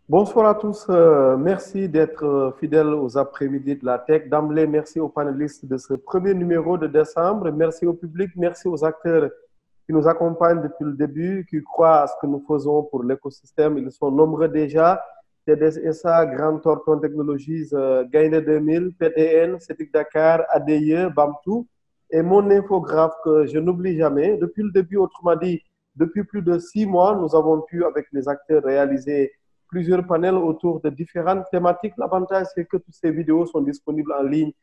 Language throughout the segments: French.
Bonsoir à tous. Merci d'être fidèles aux après-midi de la tech. D'emblée, merci aux panélistes de ce premier numéro de décembre. Merci au public, merci aux acteurs qui nous accompagnent depuis le début, qui croient à ce que nous faisons pour l'écosystème. Ils sont nombreux déjà. TDSA, Grand Thornton Technologies, Gaïne 2000, PTN, CETIC Dakar, ADIE, BAMTOU et mon infographe que je n'oublie jamais. Depuis le début, autrement dit, depuis plus de 6 mois, nous avons pu, avec les acteurs, réaliser plusieurs panels autour de différentes thématiques. L'avantage, c'est que toutes ces vidéos sont disponibles en ligne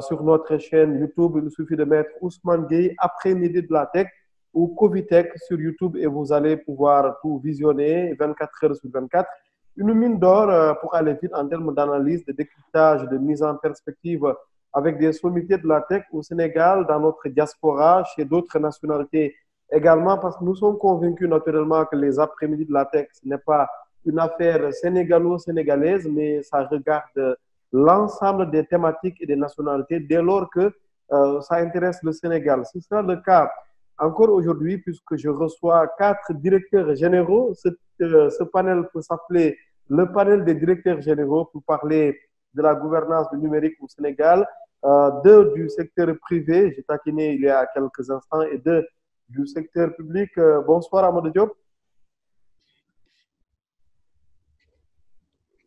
sur notre chaîne YouTube. Il suffit de mettre Ousmane Gueye après-midi de la tech ou Covitech sur YouTube et vous allez pouvoir tout visionner 24 heures sur 24. Une mine d'or pour aller vite en termes d'analyse, de décryptage, de mise en perspective avec des sommités de la tech au Sénégal, dans notre diaspora, chez d'autres nationalités également, parce que nous sommes convaincus naturellement que les après-midi de la tech, ce n'est pas une affaire sénégalo-sénégalaise, mais ça regarde l'ensemble des thématiques et des nationalités dès lors que ça intéresse le Sénégal. Ce sera le cas encore aujourd'hui, puisque je reçois 4 directeurs généraux. Ce panel peut s'appeler le panel des directeurs généraux pour parler de la gouvernance du numérique au Sénégal, deux du secteur privé, j'ai taquiné il y a quelques instants, et deux du secteur public. Bonsoir Amadou Diop.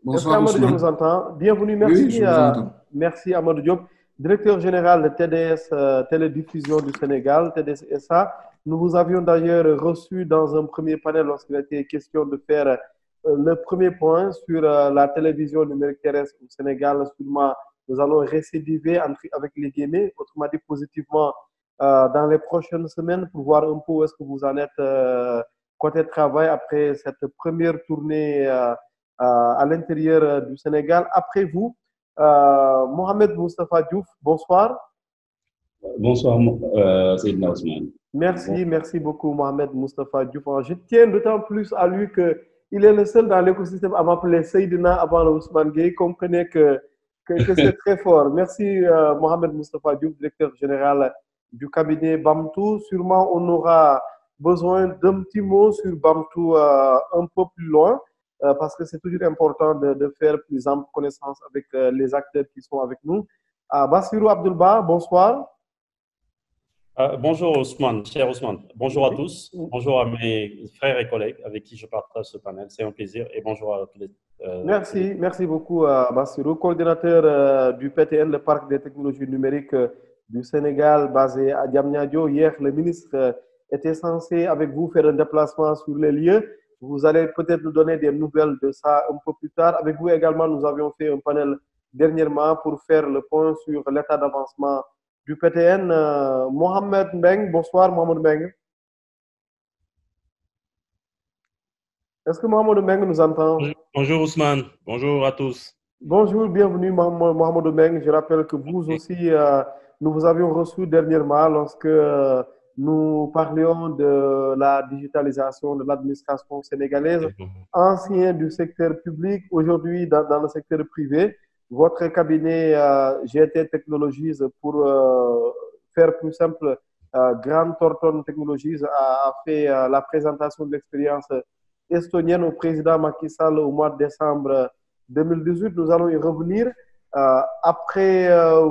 Est-ce Bonsoir qu'Amadou Diop nous Ousmane. entend? Bienvenue, Oui, merci, je vous entends. merci Amadou Diop, directeur général de TDS Télédiffusion du Sénégal, TDS SA. Nous vous avions d'ailleurs reçu dans un premier panel lorsqu'il était question de faire le premier point sur la télévision numérique terrestre au Sénégal. Sûrement, nous allons récidiver avec les guillemets, autrement dit positivement, dans les prochaines semaines pour voir un peu où est-ce que vous en êtes côté travail après cette première tournée à l'intérieur du Sénégal. Après vous, Mohamed Moustapha Diouf, bonsoir. Bonsoir, Seydina Ousmane. Merci, merci beaucoup, Mohamed Moustapha Diouf. Je tiens d'autant plus à lui qu'il est le seul dans l'écosystème à m'appeler Seydina avant le Ousmane Gueye. Comprenez que c'est très fort. Merci, Mohamed Moustapha Diouf, directeur général du cabinet BAMTOU. Sûrement, on aura besoin d'un petit mot sur BAMTOU un peu plus loin. Parce que c'est toujours important de faire plus ample connaissance avec les acteurs qui sont avec nous. Bassirou Abdulba, bonsoir. Bonjour Ousmane, cher Ousmane. Bonjour à tous. Bonjour à mes frères et collègues avec qui je partage ce panel. C'est un plaisir et bonjour à tous les. Merci beaucoup Bassirou, coordinateur du PTN, le Parc des technologies numériques du Sénégal, basé à Diamniadio. Hier, le ministre était censé avec vous faire un déplacement sur les lieux. Vous allez peut-être nous donner des nouvelles de ça un peu plus tard. Avec vous également, nous avions fait un panel dernièrement pour faire le point sur l'état d'avancement du PTN. Mohamed Mbeng, bonsoir Mohamed Mbeng. Est-ce que Mohamed Mbeng nous entend? Bonjour Ousmane, bonjour à tous. Bonjour, bienvenue Mohamed Mbeng. Je rappelle que vous aussi, nous vous avions reçu dernièrement lorsque nous parlions de la digitalisation de l'administration sénégalaise, ancien du secteur public, aujourd'hui dans le secteur privé. Votre cabinet GT Technologies, pour faire plus simple, Grand Thornton Technologies a fait la présentation de l'expérience estonienne au président Macky Sall au mois de décembre 2018. Nous allons y revenir. Après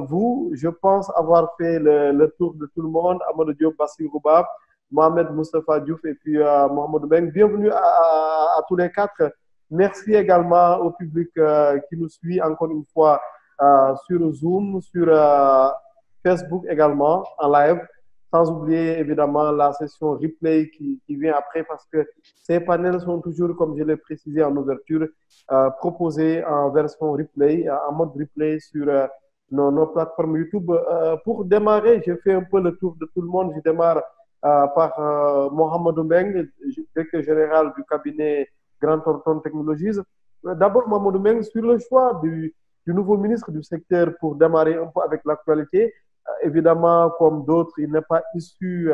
vous, je pense avoir fait le tour de tout le monde. Amadou Diop, Bassirou Ba, Mohamed Moustapha Diouf et puis Mohamed Beng. Bienvenue à tous les quatre. Merci également au public qui nous suit encore une fois sur Zoom, sur Facebook également en live. Sans oublier évidemment la session replay qui vient après parce que ces panels sont toujours, comme je l'ai précisé en ouverture, proposés en version replay, en mode replay sur nos plateformes YouTube. Pour démarrer, je fais un peu le tour de tout le monde. Je démarre par Mohamed Mbeng, directeur général du cabinet Grand Thornton Technologies. D'abord, Mohamed Mbeng, sur le choix du nouveau ministre du secteur pour démarrer un peu avec l'actualité. Évidemment, comme d'autres, il n'est pas issu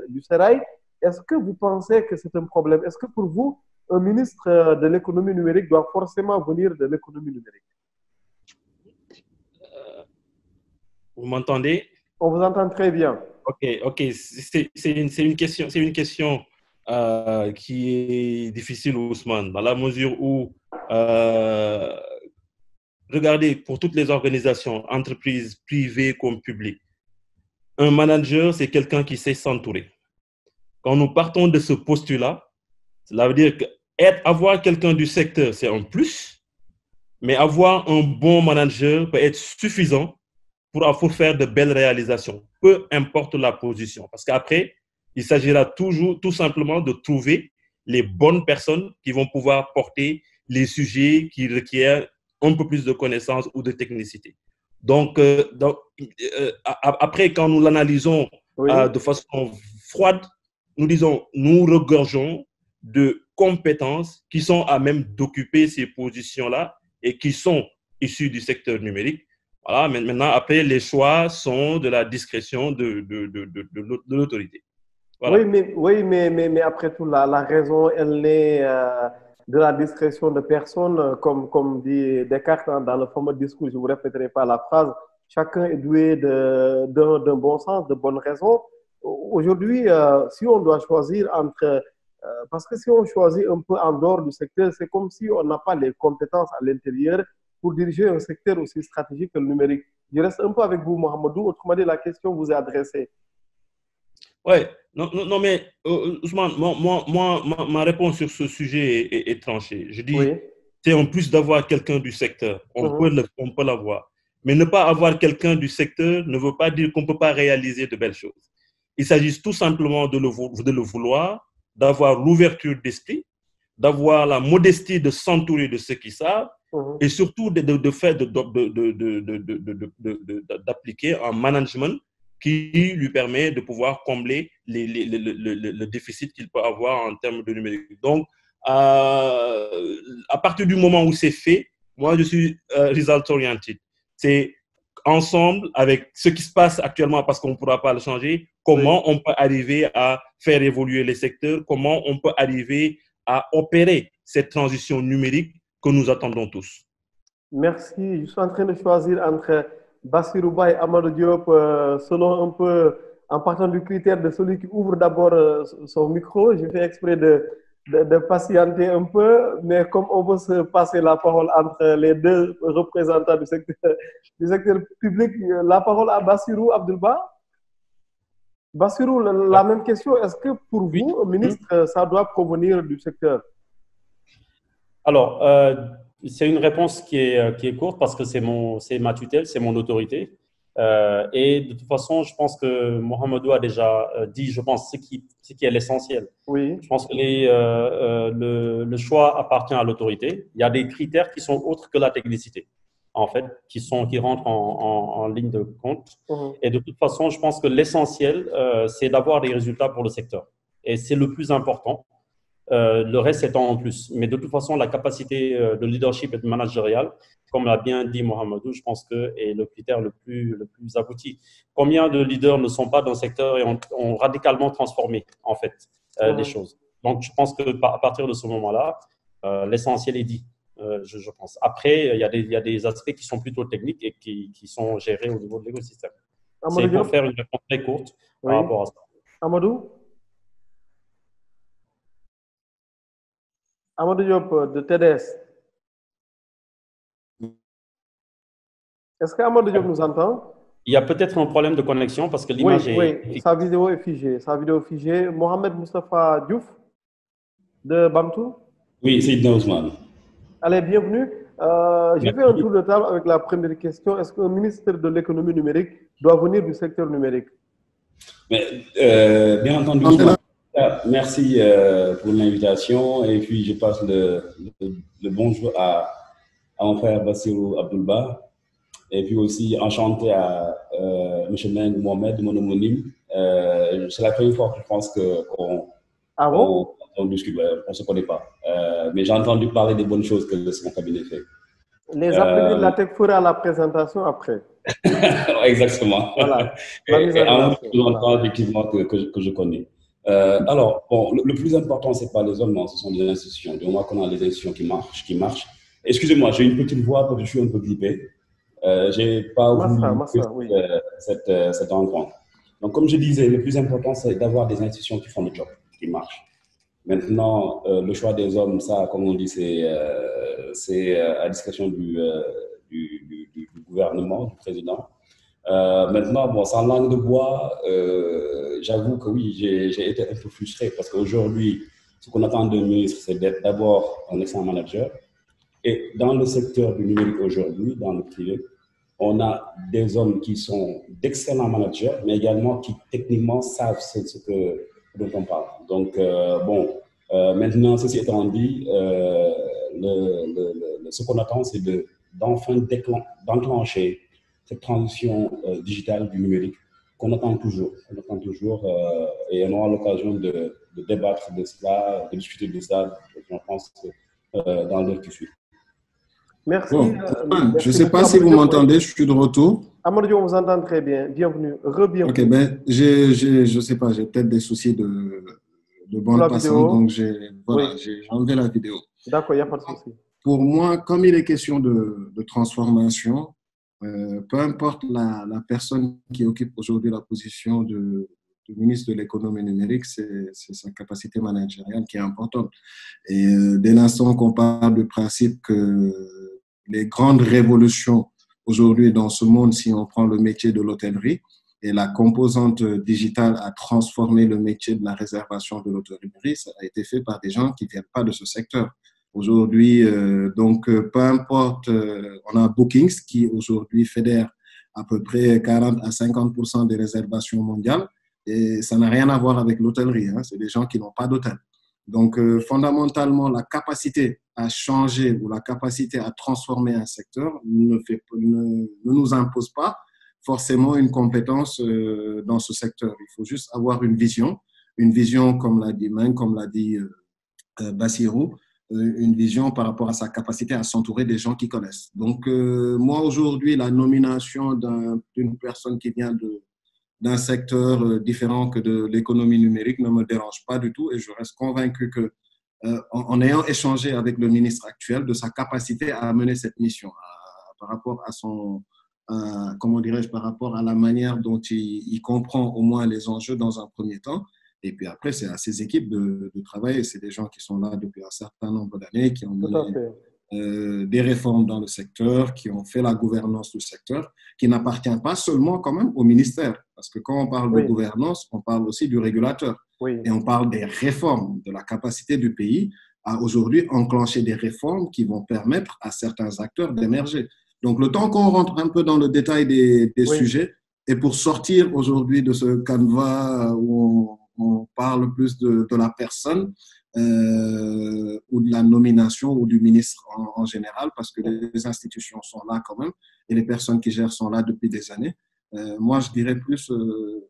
du Sérail. Est-ce que vous pensez que c'est un problème? Est-ce que pour vous, un ministre de l'économie numérique doit forcément venir de l'économie numérique? Vous m'entendez? On vous entend très bien. Ok. C'est une question qui est difficile, Ousmane, dans la mesure où Euh, Regardez, pour toutes les organisations, entreprises privées comme publiques, un manager, c'est quelqu'un qui sait s'entourer. Quand nous partons de ce postulat, cela veut dire avoir quelqu'un du secteur, c'est un plus, mais avoir un bon manager peut être suffisant pour faire de belles réalisations, peu importe la position. Parce qu'après, il s'agira toujours, tout simplement, de trouver les bonnes personnes qui vont pouvoir porter les sujets qui requièrent un peu plus de connaissances ou de technicité. Donc, après, quand nous l'analysons de façon froide, nous disons, nous regorgeons de compétences qui sont à même d'occuper ces positions-là et qui sont issues du secteur numérique. Voilà, maintenant, après, les choix sont de la discrétion de l'autorité. Voilà. Mais après tout, la raison, elle est de la discrétion de personne, comme dit Descartes dans le fameux discours, je ne vous répéterai pas la phrase, chacun est doué d'un bon sens, de bonnes raisons. Aujourd'hui, si on doit choisir entre... parce que si on choisit un peu en dehors du secteur, c'est comme si on n'a pas les compétences à l'intérieur pour diriger un secteur aussi stratégique que le numérique. Je reste un peu avec vous, Mohamedou. Autrement dit, la question vous est adressée. Oui, non, mais Ousmane, ma réponse sur ce sujet est tranchée. Je dis, c'est en plus d'avoir quelqu'un du secteur. On peut l'avoir. Mais ne pas avoir quelqu'un du secteur ne veut pas dire qu'on ne peut pas réaliser de belles choses. Il s'agit tout simplement de le vouloir, d'avoir l'ouverture d'esprit, d'avoir la modestie de s'entourer de ceux qui savent et surtout d'appliquer un management qui lui permet de pouvoir combler le déficit qu'il peut avoir en termes de numérique. Donc, à partir du moment où c'est fait, moi, je suis result-oriented. C'est ensemble, avec ce qui se passe actuellement, parce qu'on ne pourra pas le changer, comment on peut arriver à faire évoluer les secteurs, comment on peut arriver à opérer cette transition numérique que nous attendons tous. Merci. Je suis en train de choisir entre Bassirou Ba et Amadou Diop, selon un peu, en partant du critère de celui qui ouvre d'abord son micro. Je fais exprès de patienter un peu, mais comme on veut se passer la parole entre les deux représentants du secteur public, la parole à Bassirou Abdoulba. Bassirou, la même question. Est-ce que pour vous, ministre, ça doit provenir du secteur? Alors, c'est une réponse qui est courte parce que c'est ma tutelle, c'est mon autorité. Et de toute façon, je pense que Mohamedou a déjà dit, je pense, ce qui est l'essentiel. Oui. Je pense que le choix appartient à l'autorité. Il y a des critères qui sont autres que la technicité, en fait, qui rentrent en ligne de compte. Et de toute façon, je pense que l'essentiel, c'est d'avoir des résultats pour le secteur. Et c'est le plus important. Le reste étant en plus. Mais de toute façon, la capacité de leadership et de managérial, comme l'a bien dit Mohamedou, je pense que est le critère le plus abouti. Combien de leaders ne sont pas dans le secteur et ont radicalement transformé, en fait, les choses. Donc, je pense qu'à partir de ce moment-là, l'essentiel est dit, je pense. Après, il y a des aspects qui sont plutôt techniques et qui sont gérés au niveau de l'écosystème. C'est pour faire une réponse très courte par rapport à ça. Amadou Diop de TDS. Est-ce qu'Amadou Diop nous entend? Il y a peut-être un problème de connexion parce que l'image est... Oui, sa vidéo est figée. Mohamed Moustapha Diouf de Bamtou. Oui, c'est Ousmane. Allez, bienvenue. Je fais un tour de table avec la première question. Est-ce qu'un ministre de l'économie numérique doit venir du secteur numérique? Mais, bien entendu, merci pour l'invitation et puis je passe le bonjour à mon frère Bassirou Abdoulba et puis aussi enchanté à M. Meng Mohamed, mon homonyme. C'est la première fois que je pense qu'on discute, on ne se connaît pas. Mais j'ai entendu parler des bonnes choses que mon cabinet fait. Les apprentis de la tech fera la présentation après. Exactement. Voilà. Effectivement que je connais. Alors, bon, le plus important, ce n'est pas les hommes, non, ce sont les institutions. Du moment qu'on a les institutions qui marchent. Excusez-moi, j'ai une petite voix parce que je suis un peu grippé. Je n'ai pas voulu cette rencontre. Donc, comme je disais, le plus important, c'est d'avoir des institutions qui font le job, qui marchent. Maintenant, le choix des hommes, ça, comme on dit, c'est à discrétion du gouvernement, du président. Maintenant, bon, sans langue de bois, j'avoue que oui, j'ai été un peu frustré parce qu'aujourd'hui, ce qu'on attend d'un ministre, c'est d'être d'abord un excellent manager. Et dans le secteur du numérique aujourd'hui, dans le privé, on a des hommes qui sont d'excellents managers, mais également qui techniquement savent dont on parle. Donc, maintenant, ceci étant dit, ce qu'on attend, c'est d'enfin d'enclencher cette transition digitale du numérique qu'on attend toujours. Et on aura l'occasion de débattre de cela, de discuter de ça, je pense, dans l'heure qui suit. Merci. Bon, je ne sais pas si vous m'entendez, je suis de retour. Amadou, on vous entend très bien. Bienvenue. Re-bienvenue. Ok, ben, je ne sais pas, j'ai peut-être des soucis de bande passante, donc j'ai enlevé la vidéo. D'accord, il n'y a pas de souci. Pour moi, comme il est question de transformation, peu importe la personne qui occupe aujourd'hui la position de ministre de l'économie numérique, c'est sa capacité managériale qui est importante. Et dès l'instant qu'on parle du principe que les grandes révolutions aujourd'hui dans ce monde, si on prend le métier de l'hôtellerie, et la composante digitale a transformé le métier de la réservation de l'hôtellerie, ça a été fait par des gens qui ne viennent pas de ce secteur. Aujourd'hui, peu importe, on a Bookings qui aujourd'hui fédère à peu près 40 à 50% des réservations mondiales et ça n'a rien à voir avec l'hôtellerie, hein. C'est des gens qui n'ont pas d'hôtel. Donc, fondamentalement, la capacité à changer ou la capacité à transformer un secteur ne nous impose pas forcément une compétence dans ce secteur. Il faut juste avoir une vision comme l'a dit Meng, comme l'a dit Bassirou, une vision par rapport à sa capacité à s'entourer des gens qui connaissent. Donc, moi, aujourd'hui, la nomination d'une personne qui vient d'un secteur différent que de l'économie numérique ne me dérange pas du tout et je reste convaincu que, en ayant échangé avec le ministre actuel, de sa capacité à mener cette mission par rapport à son, comment dirais-je, par rapport à la manière dont il comprend au moins les enjeux dans un premier temps. Et puis après, c'est à ses équipes de travailler. C'est des gens qui sont là depuis un certain nombre d'années, qui ont mené des réformes dans le secteur, qui ont fait la gouvernance du secteur, qui n'appartient pas seulement quand même au ministère. Parce que quand on parle de gouvernance, on parle aussi du régulateur. Et on parle des réformes, de la capacité du pays à aujourd'hui enclencher des réformes qui vont permettre à certains acteurs d'émerger. Donc, le temps qu'on rentre un peu dans le détail des sujets, et pour sortir aujourd'hui de ce canevas où on parle plus de la personne ou de la nomination ou du ministre en général, parce que les institutions sont là quand même et les personnes qui gèrent sont là depuis des années. Moi, je dirais plus,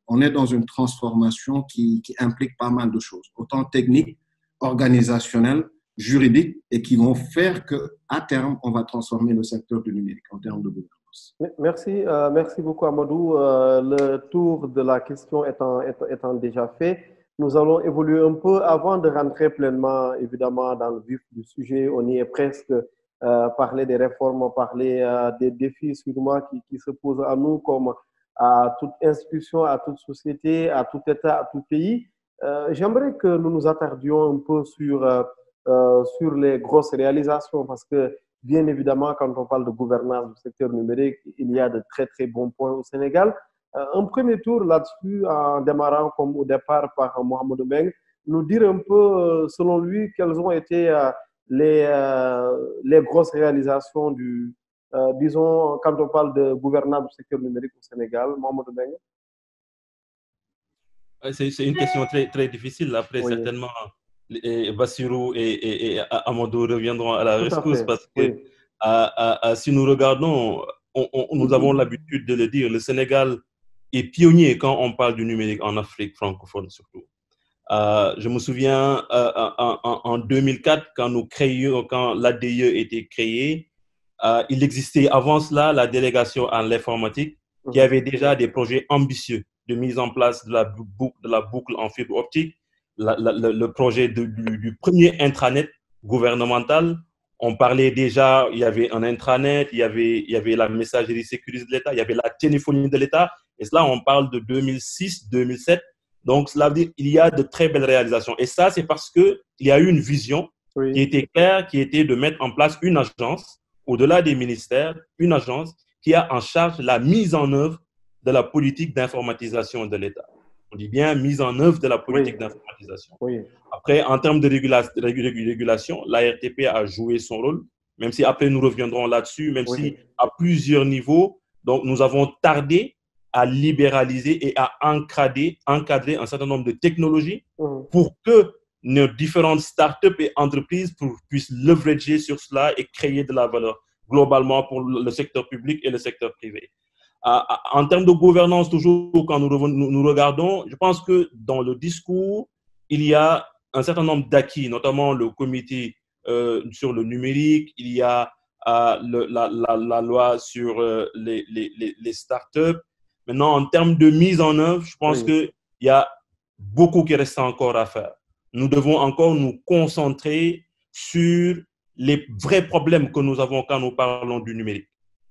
on est dans une transformation qui implique pas mal de choses, autant techniques, organisationnelles, juridiques, et qui vont faire qu'à terme, on va transformer le secteur du numérique en termes de gouvernance. Merci beaucoup Amadou. Le tour de la question étant déjà fait, nous allons évoluer un peu avant de rentrer pleinement, évidemment, dans le vif du sujet. On y est presque, parler des réformes, parler des défis sûrement qui se posent à nous comme à toute institution, à toute société, à tout État, à tout pays. J'aimerais que nous nous attardions un peu sur les grosses réalisations parce que, bien évidemment, quand on parle de gouvernance du secteur numérique, il y a de très, très bons points au Sénégal. Un premier tour là-dessus, en démarrant comme au départ par Mohamed Meng, nous dire un peu, selon lui, quelles ont été les grosses réalisations disons, quand on parle de gouvernance du secteur numérique au Sénégal. Mohamed Meng. C'est une question très, très difficile. Après, certainement, Bassirou et Amadou reviendront à la rescousse parce que si nous regardons, nous avons l'habitude de le dire, le Sénégal est pionnier quand on parle du numérique en Afrique francophone surtout. Je me souviens en 2004, quand l'ADE était créée, il existait avant cela la délégation à l'informatique qui avait déjà des projets ambitieux de mise en place de la boucle en fibre optique, le projet du premier intranet gouvernemental. On parlait déjà, il y avait un intranet, il y avait la messagerie sécurisée de l'État, il y avait la téléphonie de l'État. Et cela, on parle de 2006, 2007. Donc, cela veut dire qu'il y a de très belles réalisations. Et ça, c'est parce qu'il y a eu une vision qui était claire, qui était de mettre en place une agence, au-delà des ministères, une agence qui a en charge la mise en œuvre de la politique d'informatisation de l'État. On dit bien mise en œuvre de la politique d'informatisation. Après, en termes de régulation, la RTP a joué son rôle, même si après nous reviendrons là-dessus, même si à plusieurs niveaux, donc nous avons tardé à libéraliser et à encadrer un certain nombre de technologies pour que nos différentes startups et entreprises puissent leverager sur cela et créer de la valeur globalement pour le secteur public et le secteur privé. En termes de gouvernance, toujours quand nous regardons, je pense que dans le discours, il y a un certain nombre d'acquis, notamment le comité sur le numérique, il y a la loi sur les startups. Maintenant, en termes de mise en œuvre, je pense qu'il y a beaucoup qui reste encore à faire. Nous devons encore nous concentrer sur les vrais problèmes que nous avons quand nous parlons du numérique.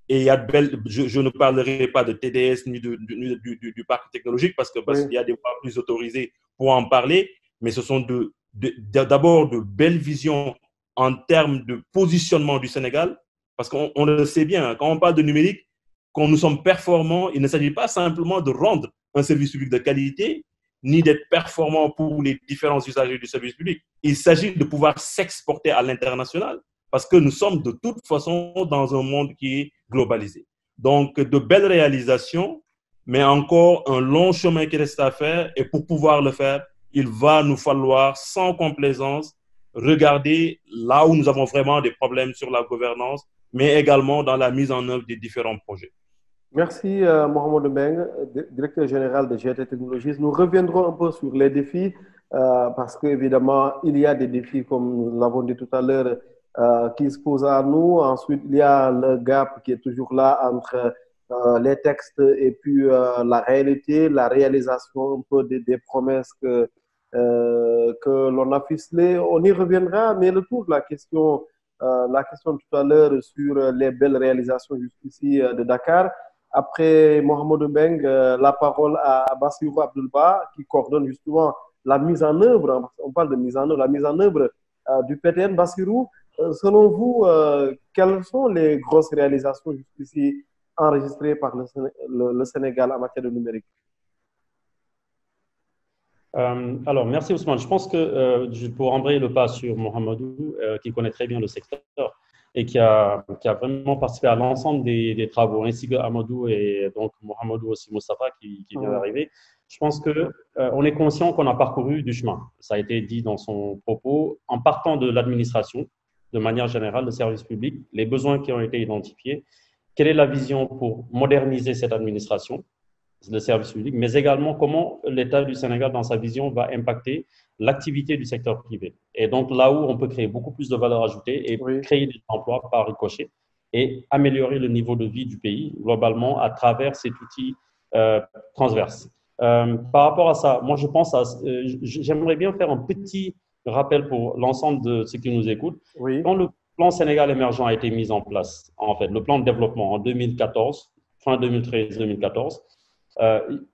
Et il y a je ne parlerai pas de TDS ni du parc technologique parce qu'il y a des voies plus autorisées pour en parler, mais ce sont d'abord de belles visions en termes de positionnement du Sénégal, parce qu'on le sait bien, quand on parle de numérique, quand nous sommes performants, il ne s'agit pas simplement de rendre un service public de qualité, ni d'être performant pour les différents usagers du service public. Il s'agit de pouvoir s'exporter à l'international, parce que nous sommes de toute façon dans un monde qui est globalisé. Donc, de belles réalisations, mais encore un long chemin qui reste à faire. Et pour pouvoir le faire, il va nous falloir, sans complaisance, regarder là où nous avons vraiment des problèmes sur la gouvernance, mais également dans la mise en œuvre des différents projets. Merci Mohamed Mbengue, directeur général de GT Technologies. Nous reviendrons un peu sur les défis parce qu'évidemment, il y a des défis, comme nous l'avons dit tout à l'heure, qui se posent à nous. Ensuite, il y a le gap qui est toujours là entre les textes et puis la réalité, la réalisation un peu des promesses que l'on a ficelées. On y reviendra, mais le tour de la question tout à l'heure sur les belles réalisations jusqu'ici de Dakar. Après Mohamed Mbengue, la parole à Bassirou Abdoulba qui coordonne justement la mise en œuvre, on parle de mise en œuvre, la mise en œuvre du PTN. Bassirou, selon vous, quelles sont les grosses réalisations jusqu'ici enregistrées par le Sénégal en matière de numérique? Alors, merci Ousmane. Je pense que pour embrayer le pas sur Mohamedou, qui connaît très bien le secteur et qui a vraiment participé à l'ensemble des travaux, ainsi que Amadou et donc Mohamedou aussi Moustapha qui vient d'arriver, je pense qu'on est conscient qu'on a parcouru du chemin. Ça a été dit dans son propos, en partant de l'administration, de manière générale, le service public, les besoins qui ont été identifiés, quelle est la vision pour moderniser cette administration, le service public, mais également comment l'État du Sénégal, dans sa vision, va impacter l'activité du secteur privé. Et donc, là où on peut créer beaucoup plus de valeur ajoutée et créer des emplois par ricochet et améliorer le niveau de vie du pays, globalement, à travers cet outil transverse. Par rapport à ça, moi, je pense j'aimerais bien faire un petit rappel pour l'ensemble de ceux qui nous écoutent. Quand le plan Sénégal émergent a été mis en place, en fait, le plan de développement en 2014, fin 2013-2014,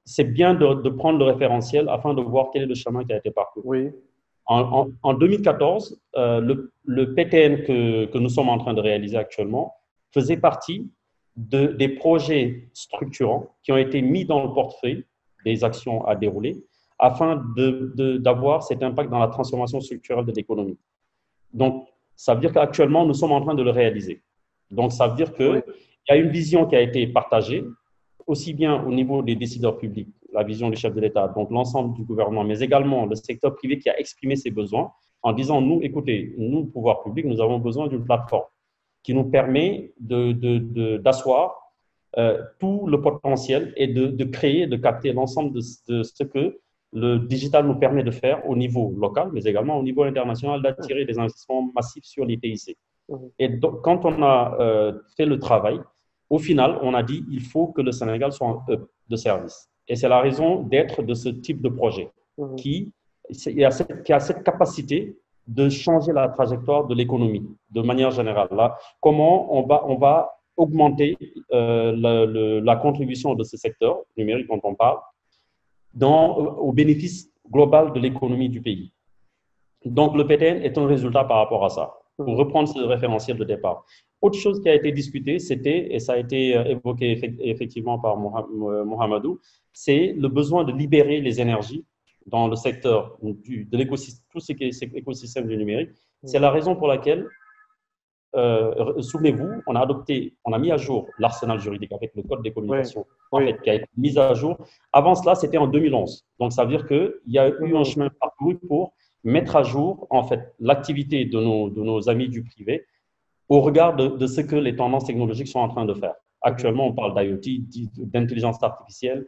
c'est bien de prendre le référentiel afin de voir quel est le chemin qui a été parcouru. En 2014, le PTN que nous sommes en train de réaliser actuellement faisait partie des projets structurants qui ont été mis dans le portefeuille des actions à dérouler afin d'avoir cet impact dans la transformation structurelle de l'économie. Donc, ça veut dire qu'actuellement, nous sommes en train de le réaliser. Donc, ça veut dire qu'il y a une vision qui a été partagée, aussi bien au niveau des décideurs publics, la vision du chef de l'État, donc l'ensemble du gouvernement, mais également le secteur privé qui a exprimé ses besoins en disant, nous, écoutez, nous, pouvoir public, nous avons besoin d'une plateforme qui nous permet d'asseoir tout le potentiel et de créer, de capter l'ensemble de ce que le digital nous permet de faire au niveau local, mais également au niveau international, d'attirer des investissements massifs sur les TIC. Et donc, quand on a fait le travail, au final, on a dit qu'il faut que le Sénégal soit un hub de service. Et c'est la raison d'être de ce type de projet qui a cette capacité de changer la trajectoire de l'économie de manière générale. Là, comment on va augmenter la contribution de ce secteur numérique dont on parle au bénéfice global de l'économie du pays. Donc, le PTN est un résultat par rapport à ça, pour reprendre ce référentiel de départ. Autre chose qui a été discutée, c'était, et ça a été évoqué effectivement par Mohamedou, c'est le besoin de libérer les énergies dans le secteur de l'écosystème, tout ce qui est écosystème du numérique. C'est la raison pour laquelle, souvenez-vous, on a mis à jour l'arsenal juridique avec le code des communications, en fait, qui a été mis à jour. Avant cela, c'était en 2011. Donc, ça veut dire qu'il y a eu un chemin parcouru pour mettre à jour, en fait, l'activité de nos amis du privé au regard de ce que les tendances technologiques sont en train de faire. Actuellement, on parle d'IoT, d'intelligence artificielle.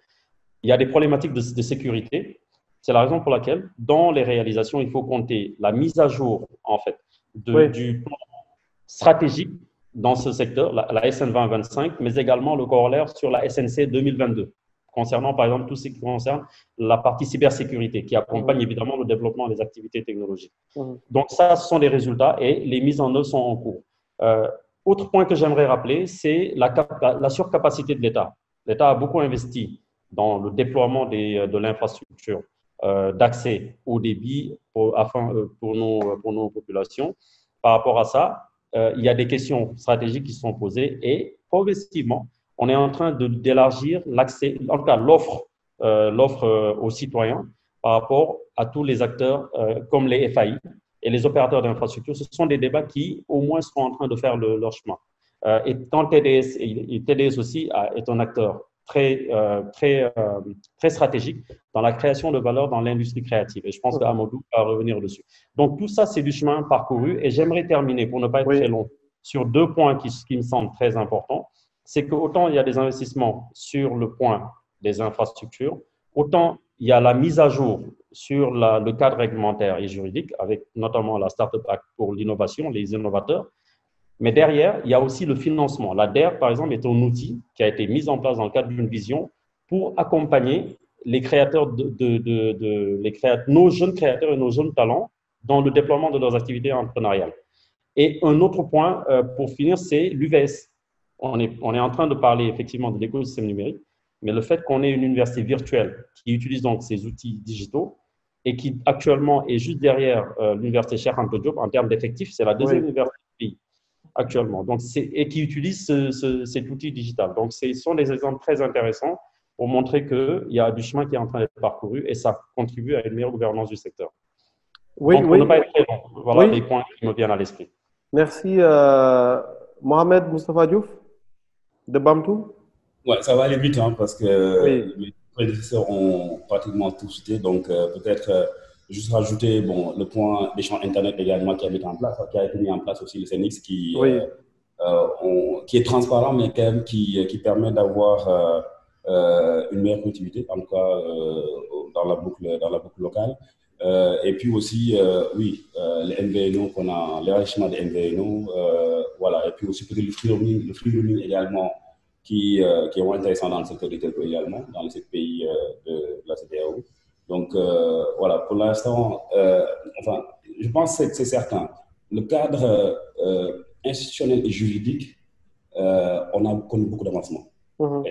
Il y a des problématiques de sécurité. C'est la raison pour laquelle, dans les réalisations, il faut compter la mise à jour, en fait, du plan stratégique dans ce secteur, la SN 2025, mais également le corollaire sur la SNC 2022, concernant par exemple tout ce qui concerne la partie cybersécurité, qui accompagne évidemment le développement des activités technologiques. Donc ça, ce sont des résultats et les mises en œuvre sont en cours. Autre point que j'aimerais rappeler, c'est la surcapacité de l'État. L'État a beaucoup investi dans le déploiement de l'infrastructure d'accès au débit pour nos populations. Par rapport à ça, il y a des questions stratégiques qui sont posées et progressivement, on est en train d'élargir l'accès, en tout cas l'offre aux citoyens par rapport à tous les acteurs comme les FAI et les opérateurs d'infrastructure. Ce sont des débats qui, au moins, sont en train de faire leur chemin. Et tant TDS aussi est un acteur très stratégique dans la création de valeur dans l'industrie créative. Et je pense qu'Amadou va revenir dessus. Donc, tout ça, c'est du chemin parcouru. Et j'aimerais terminer, pour ne pas être très long, sur deux points qui me semblent très importants. C'est qu'autant il y a des investissements sur le point des infrastructures, autant il y a la mise à jour sur le cadre réglementaire et juridique, avec notamment la Startup Act pour l'innovation, les innovateurs. Mais derrière, il y a aussi le financement. La DER, par exemple, est un outil qui a été mis en place dans le cadre d'une vision pour accompagner les créateurs, nos jeunes créateurs et nos jeunes talents dans le déploiement de leurs activités entrepreneuriales. Et un autre point, pour finir, c'est l'UVS. On est en train de parler effectivement de l'écosystème numérique, mais le fait qu'on ait une université virtuelle qui utilise donc ces outils digitaux et qui actuellement est juste derrière l'université Cheikh Anta Diop en termes d'effectifs, c'est la deuxième université du pays actuellement. Donc, et qui utilise cet outil digital. Donc, ce sont des exemples très intéressants pour montrer qu'il y a du chemin qui est en train d'être parcouru et ça contribue à une meilleure gouvernance du secteur. Donc, pour ne pas être très long, voilà les points qui me viennent à l'esprit. Merci. Mohamed Moustapha Diouf de Bamtou. Ouais, ça va aller vite parce que mes prédécesseurs ont pratiquement tout cité. Donc, peut-être juste rajouter le point d'échange Internet également qui a été mis en place aussi, le CNX, qui est transparent, mais quand même qui permet d'avoir une meilleure connectivité, en tout cas dans la boucle locale. Et puis aussi, les MVNO qu'on a, l'enrichissement des MVNO, voilà. Et puis aussi peut-être le free roaming également, qui est vraiment intéressant dans le secteur des telcos également, dans les 7 pays de la CEDEAO. Donc, voilà, pour l'instant, je pense que c'est certain. Le cadre institutionnel et juridique, on a connu beaucoup d'avancements.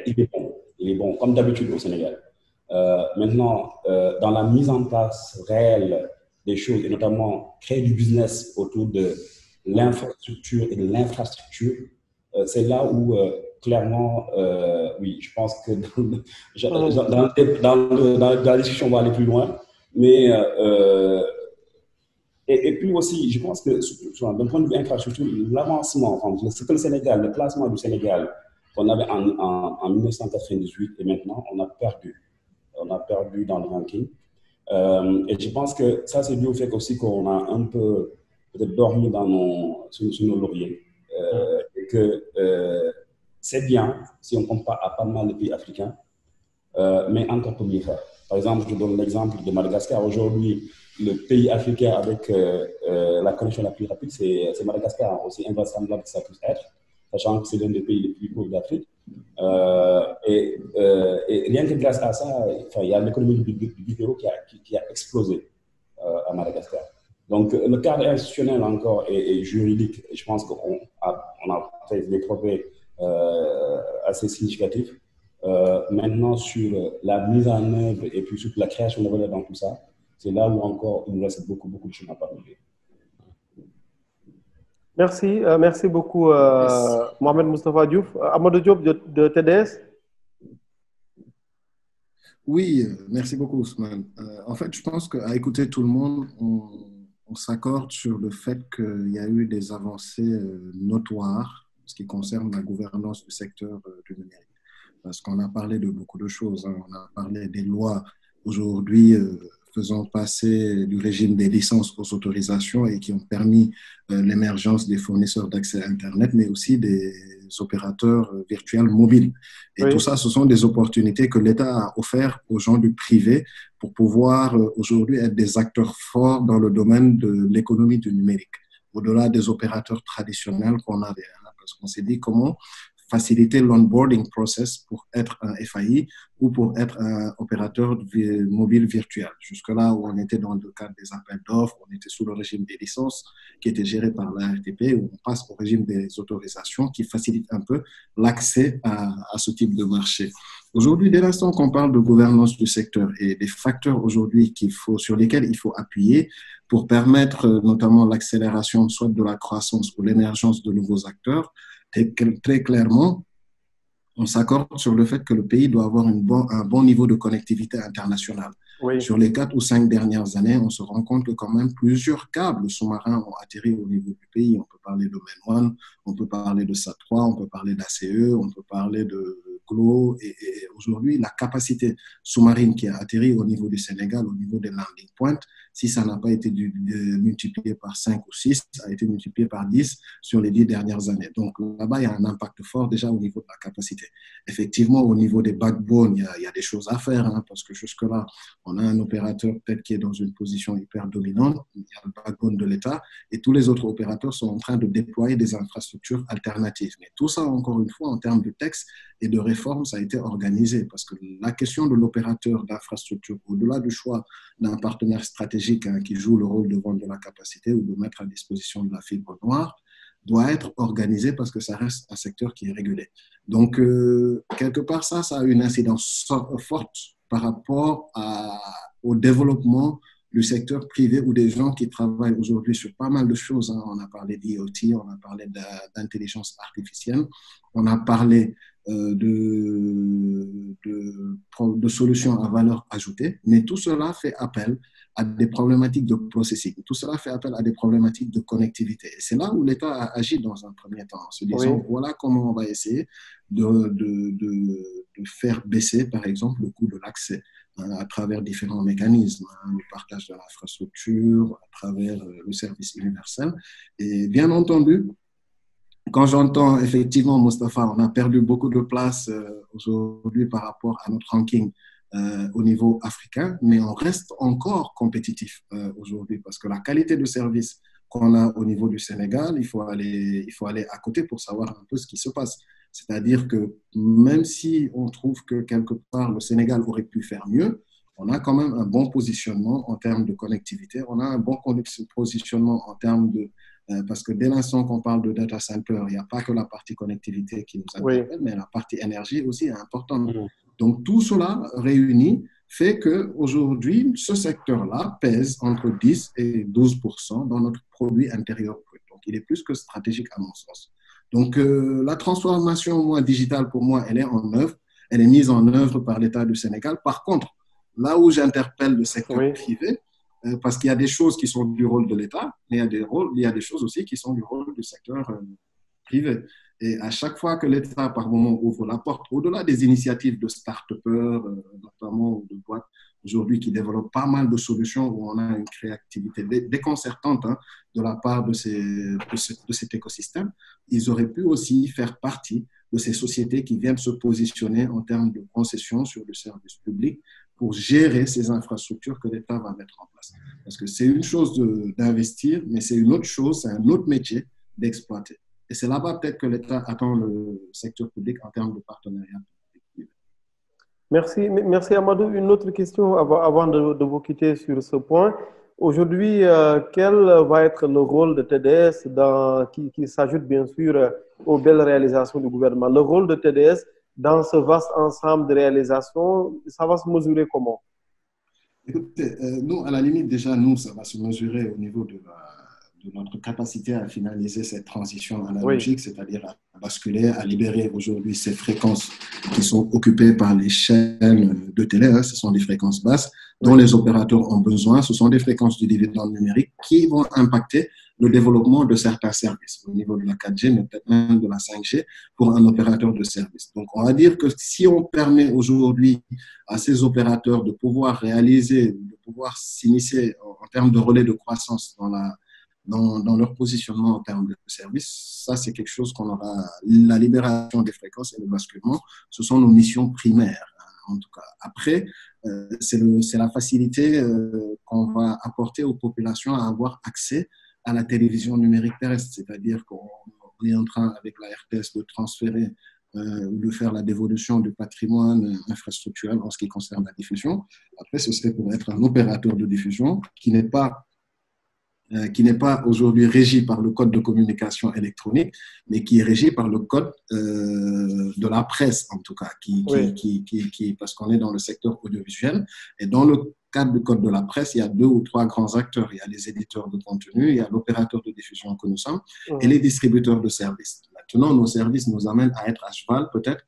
Il est bon, comme d'habitude au Sénégal. Maintenant, dans la mise en place réelle des choses, et notamment créer du business autour de l'infrastructure et de l'infrastructure, c'est là où, clairement, je pense que dans la discussion, on va aller plus loin. Mais, et puis aussi, je pense que d'un point de vue infrastructure, l'avancement, ce que le classement du Sénégal qu'on avait en 1998 et maintenant, on a perdu dans le ranking. Et je pense que ça, c'est dû au fait aussi qu'on a un peu peut-être dormi sur nos lauriers. Et que c'est bien si on compare à pas mal de pays africains, mais encore pour mieux faire. Par exemple, je donne l'exemple de Madagascar. Aujourd'hui, le pays africain avec la connexion la plus rapide, c'est Madagascar, aussi invraisemblable que ça puisse être, sachant que c'est l'un des pays les plus pauvres d'Afrique. Et rien que grâce à ça, il y a l'économie du vidéo qui a explosé à Madagascar. Donc, le cadre institutionnel encore et juridique, je pense qu'on a fait des progrès assez significatifs. Maintenant, sur la mise en œuvre et puis sur la création de valeur dans tout ça, c'est là où encore il nous reste beaucoup, beaucoup de chemin à parcourir. Merci, merci beaucoup, Mohamed Moustapha Diouf. Amadou Diop de TDS. Oui, merci beaucoup, Ousmane. En fait, je pense qu'à écouter tout le monde, on s'accorde sur le fait qu'il y a eu des avancées notoires en ce qui concerne la gouvernance du secteur du numérique. Parce qu'on a parlé de beaucoup de choses. Hein. On a parlé des lois aujourd'hui faisant passer du régime des licences aux autorisations et qui ont permis l'émergence des fournisseurs d'accès à Internet, mais aussi des opérateurs virtuels mobiles. Et oui. Tout ça, ce sont des opportunités que l'État a offertes aux gens du privé pour pouvoir aujourd'hui être des acteurs forts dans le domaine de l'économie du numérique, au-delà des opérateurs traditionnels qu'on avait. Hein, parce qu'on s'est dit comment faciliter l'onboarding process pour être un FAI ou pour être un opérateur mobile virtuel. Jusque-là, où on était dans le cadre des appels d'offres, on était sous le régime des licences qui était géré par la RTP, où on passe au régime des autorisations qui facilite un peu l'accès à ce type de marché. Aujourd'hui, dès l'instant qu'on parle de gouvernance du secteur et des facteurs aujourd'hui sur lesquels il faut appuyer pour permettre notamment l'accélération soit de la croissance ou l'émergence de nouveaux acteurs, très clairement, on s'accorde sur le fait que le pays doit avoir un bon niveau de connectivité internationale. Oui. Sur les 4 ou 5 dernières années, on se rend compte que quand même plusieurs câbles sous-marins ont atterri au niveau du pays. On peut parler de Main One, on peut parler de SAT3, on peut parler d'ACE, on peut parler de GLO. Et aujourd'hui, la capacité sous-marine qui a atterri au niveau du Sénégal, au niveau des landing points, si ça n'a pas été multiplié par 5 ou 6, ça a été multiplié par 10 sur les 10 dernières années. Donc là-bas, il y a un impact fort déjà au niveau de la capacité. Effectivement, au niveau des backbones, il y a des choses à faire, hein, parce que jusque-là, on a un opérateur peut-être qui est dans une position hyper dominante, il y a le backbone de l'État, et tous les autres opérateurs sont en train de déployer des infrastructures alternatives. Mais tout ça, encore une fois, en termes de texte et de réforme, ça a été organisé, parce que la question de l'opérateur d'infrastructure, au-delà du choix d'un partenaire stratégique hein, qui joue le rôle de vendre de la capacité ou de mettre à disposition de la fibre noire, doit être organisé parce que ça reste un secteur qui est régulé. Donc, quelque part, ça a une incidence forte par rapport au développement du secteur privé ou des gens qui travaillent aujourd'hui sur pas mal de choses. Hein. On a parlé d'IoT, on a parlé d'intelligence artificielle, on a parlé de solutions à valeur ajoutée, mais tout cela fait appel à des problématiques de processing. Tout cela fait appel à des problématiques de connectivité. Et c'est là où l'État a agi dans un premier temps, en se disant, oui. Voilà comment on va essayer de faire baisser, par exemple, le coût de l'accès à travers différents mécanismes, hein, le partage de l'infrastructure, à travers le service universel. Et bien entendu, quand j'entends effectivement, Moustapha, on a perdu beaucoup de place aujourd'hui par rapport à notre ranking au niveau africain, mais on reste encore compétitif aujourd'hui parce que la qualité de service qu'on a au niveau du Sénégal, il faut aller à côté pour savoir un peu ce qui se passe. C'est-à-dire que même si on trouve que quelque part le Sénégal aurait pu faire mieux, on a quand même un bon positionnement en termes de connectivité, on a un bon positionnement en termes de... parce que dès l'instant qu'on parle de data center, il n'y a pas que la partie connectivité qui nous interpelle, oui. Mais la partie énergie aussi est importante. Mmh. Donc tout cela réuni fait qu'aujourd'hui, ce secteur-là pèse entre 10 et 12% dans notre produit intérieur brut. Donc il est plus que stratégique à mon sens. Donc la transformation digitale, pour moi, elle est en œuvre, elle est mise en œuvre par l'État du Sénégal. Par contre, là où j'interpelle le secteur oui. privé, parce qu'il y a des choses qui sont du rôle de l'État, mais il y a des choses aussi qui sont du rôle du secteur privé. Et à chaque fois que l'État, par moment, ouvre la porte, au-delà des initiatives de start-upers, notamment de boîtes aujourd'hui qui développent pas mal de solutions où on a une créativité déconcertante hein, de la part de cet écosystème, ils auraient pu aussi faire partie de ces sociétés qui viennent se positionner en termes de concession sur le service public pour gérer ces infrastructures que l'État va mettre en place. Parce que c'est une chose d'investir, mais c'est une autre chose, c'est un autre métier d'exploiter. Et c'est là-bas peut-être que l'État attend le secteur public en termes de partenariat. Merci Amadou. Une autre question avant de vous quitter sur ce point. Aujourd'hui, quel va être le rôle de TDS qui s'ajoute bien sûr aux belles réalisations du gouvernement? Le rôle de TDS dans ce vaste ensemble de réalisations? Ça va se mesurer comment? Écoutez, nous, à la limite, déjà, nous, ça va se mesurer au niveau de notre capacité à finaliser cette transition analogique, c'est-à-dire à basculer, à libérer aujourd'hui ces fréquences qui sont occupées par les chaînes de télé. Ce sont des fréquences basses dont les opérateurs ont besoin. Ce sont des fréquences du dividende numérique qui vont impacter le développement de certains services au niveau de la 4G, mais peut-être même de la 5G pour un opérateur de service. Donc, on va dire que si on permet aujourd'hui à ces opérateurs de pouvoir réaliser, de pouvoir s'initier en termes de relais de croissance dans leur positionnement en termes de service, ça, c'est quelque chose qu'on aura. La libération des fréquences et le basculement, ce sont nos missions primaires, en tout cas. Après, c'est la facilité qu'on va apporter aux populations à avoir accès à la télévision numérique terrestre, c'est-à-dire qu'on est en train, avec la RTS, de transférer ou de faire la dévolution du patrimoine infrastructurel en ce qui concerne la diffusion. Après, ce serait pour être un opérateur de diffusion qui n'est pas aujourd'hui régi par le code de communication électronique, mais qui est régi par le code de la presse, en tout cas, parce qu'on est dans le secteur audiovisuel. Et dans le cadre du code de la presse, il y a 2 ou 3 grands acteurs. Il y a les éditeurs de contenu, il y a l'opérateur de diffusion que nous sommes, et les distributeurs de services. Maintenant, nos services nous amènent à être à cheval, peut-être,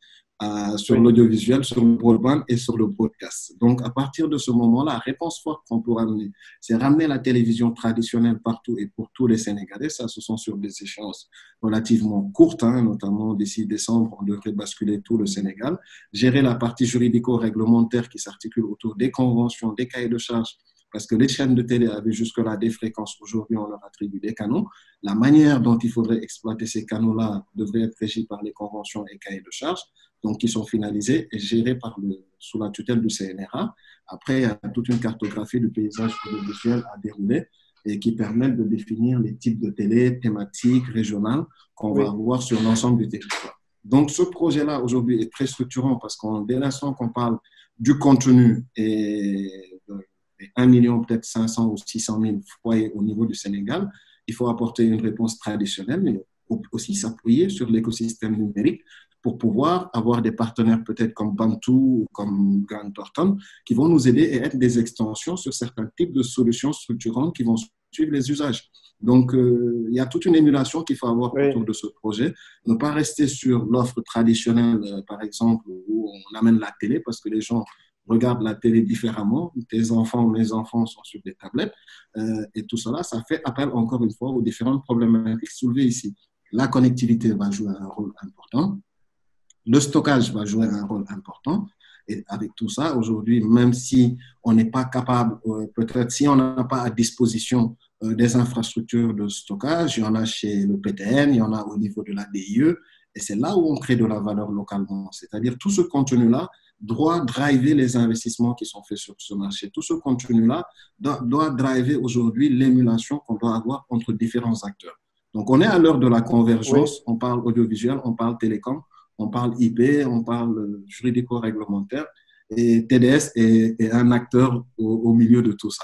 sur l'audiovisuel, sur le broadband et sur le broadcast. Donc, à partir de ce moment-là, la réponse forte qu'on pourra amener, c'est ramener la télévision traditionnelle partout et pour tous les Sénégalais. Ça, ce sont sur des échéances relativement courtes, notamment d'ici décembre, on devrait basculer tout le Sénégal. Gérer la partie juridico-réglementaire qui s'articule autour des conventions, des cahiers de charges, parce que les chaînes de télé avaient jusque-là des fréquences. Aujourd'hui, on leur attribue des canaux. La manière dont il faudrait exploiter ces canaux-là devrait être régie par les conventions et cahiers de charges, donc qui sont finalisés et gérés sous la tutelle du CNRA. Après, il y a toute une cartographie du paysage audiovisuel à dérouler et qui permettent de définir les types de télé, thématiques, régionales qu'on va avoir sur l'ensemble du territoire. Donc, ce projet-là, aujourd'hui, est très structurant parce dès l'instant qu'on parle du contenu et 1 million, peut-être 500 ou 600 000 foyers au niveau du Sénégal, il faut apporter une réponse traditionnelle, mais aussi s'appuyer sur l'écosystème numérique pour pouvoir avoir des partenaires peut-être comme Bantu ou comme Grant Thornton qui vont nous aider et être des extensions sur certains types de solutions structurantes qui vont suivre les usages. Donc, il y a toute une émulation qu'il faut avoir autour de ce projet. Ne pas rester sur l'offre traditionnelle, par exemple, où on amène la télé parce que les gens regardent la télé différemment. Tes enfants, mes enfants sont sur des tablettes. Et tout cela, ça fait appel encore une fois aux différentes problématiques soulevées ici. La connectivité va jouer un rôle important. Le stockage va jouer un rôle important. Et avec tout ça, aujourd'hui, même si on n'est pas capable, peut-être si on n'a pas à disposition des infrastructures de stockage, il y en a chez le PTN, il y en a au niveau de la DIE, et c'est là où on crée de la valeur localement. C'est-à-dire tout ce contenu-là doit driver les investissements qui sont faits sur ce marché. Tout ce contenu-là doit driver aujourd'hui l'émulation qu'on doit avoir entre différents acteurs. Donc, on est à l'heure de la convergence. On parle audiovisuel, on parle télécom, on parle IP, on parle juridico-réglementaire. Et TDS est un acteur au milieu de tout ça.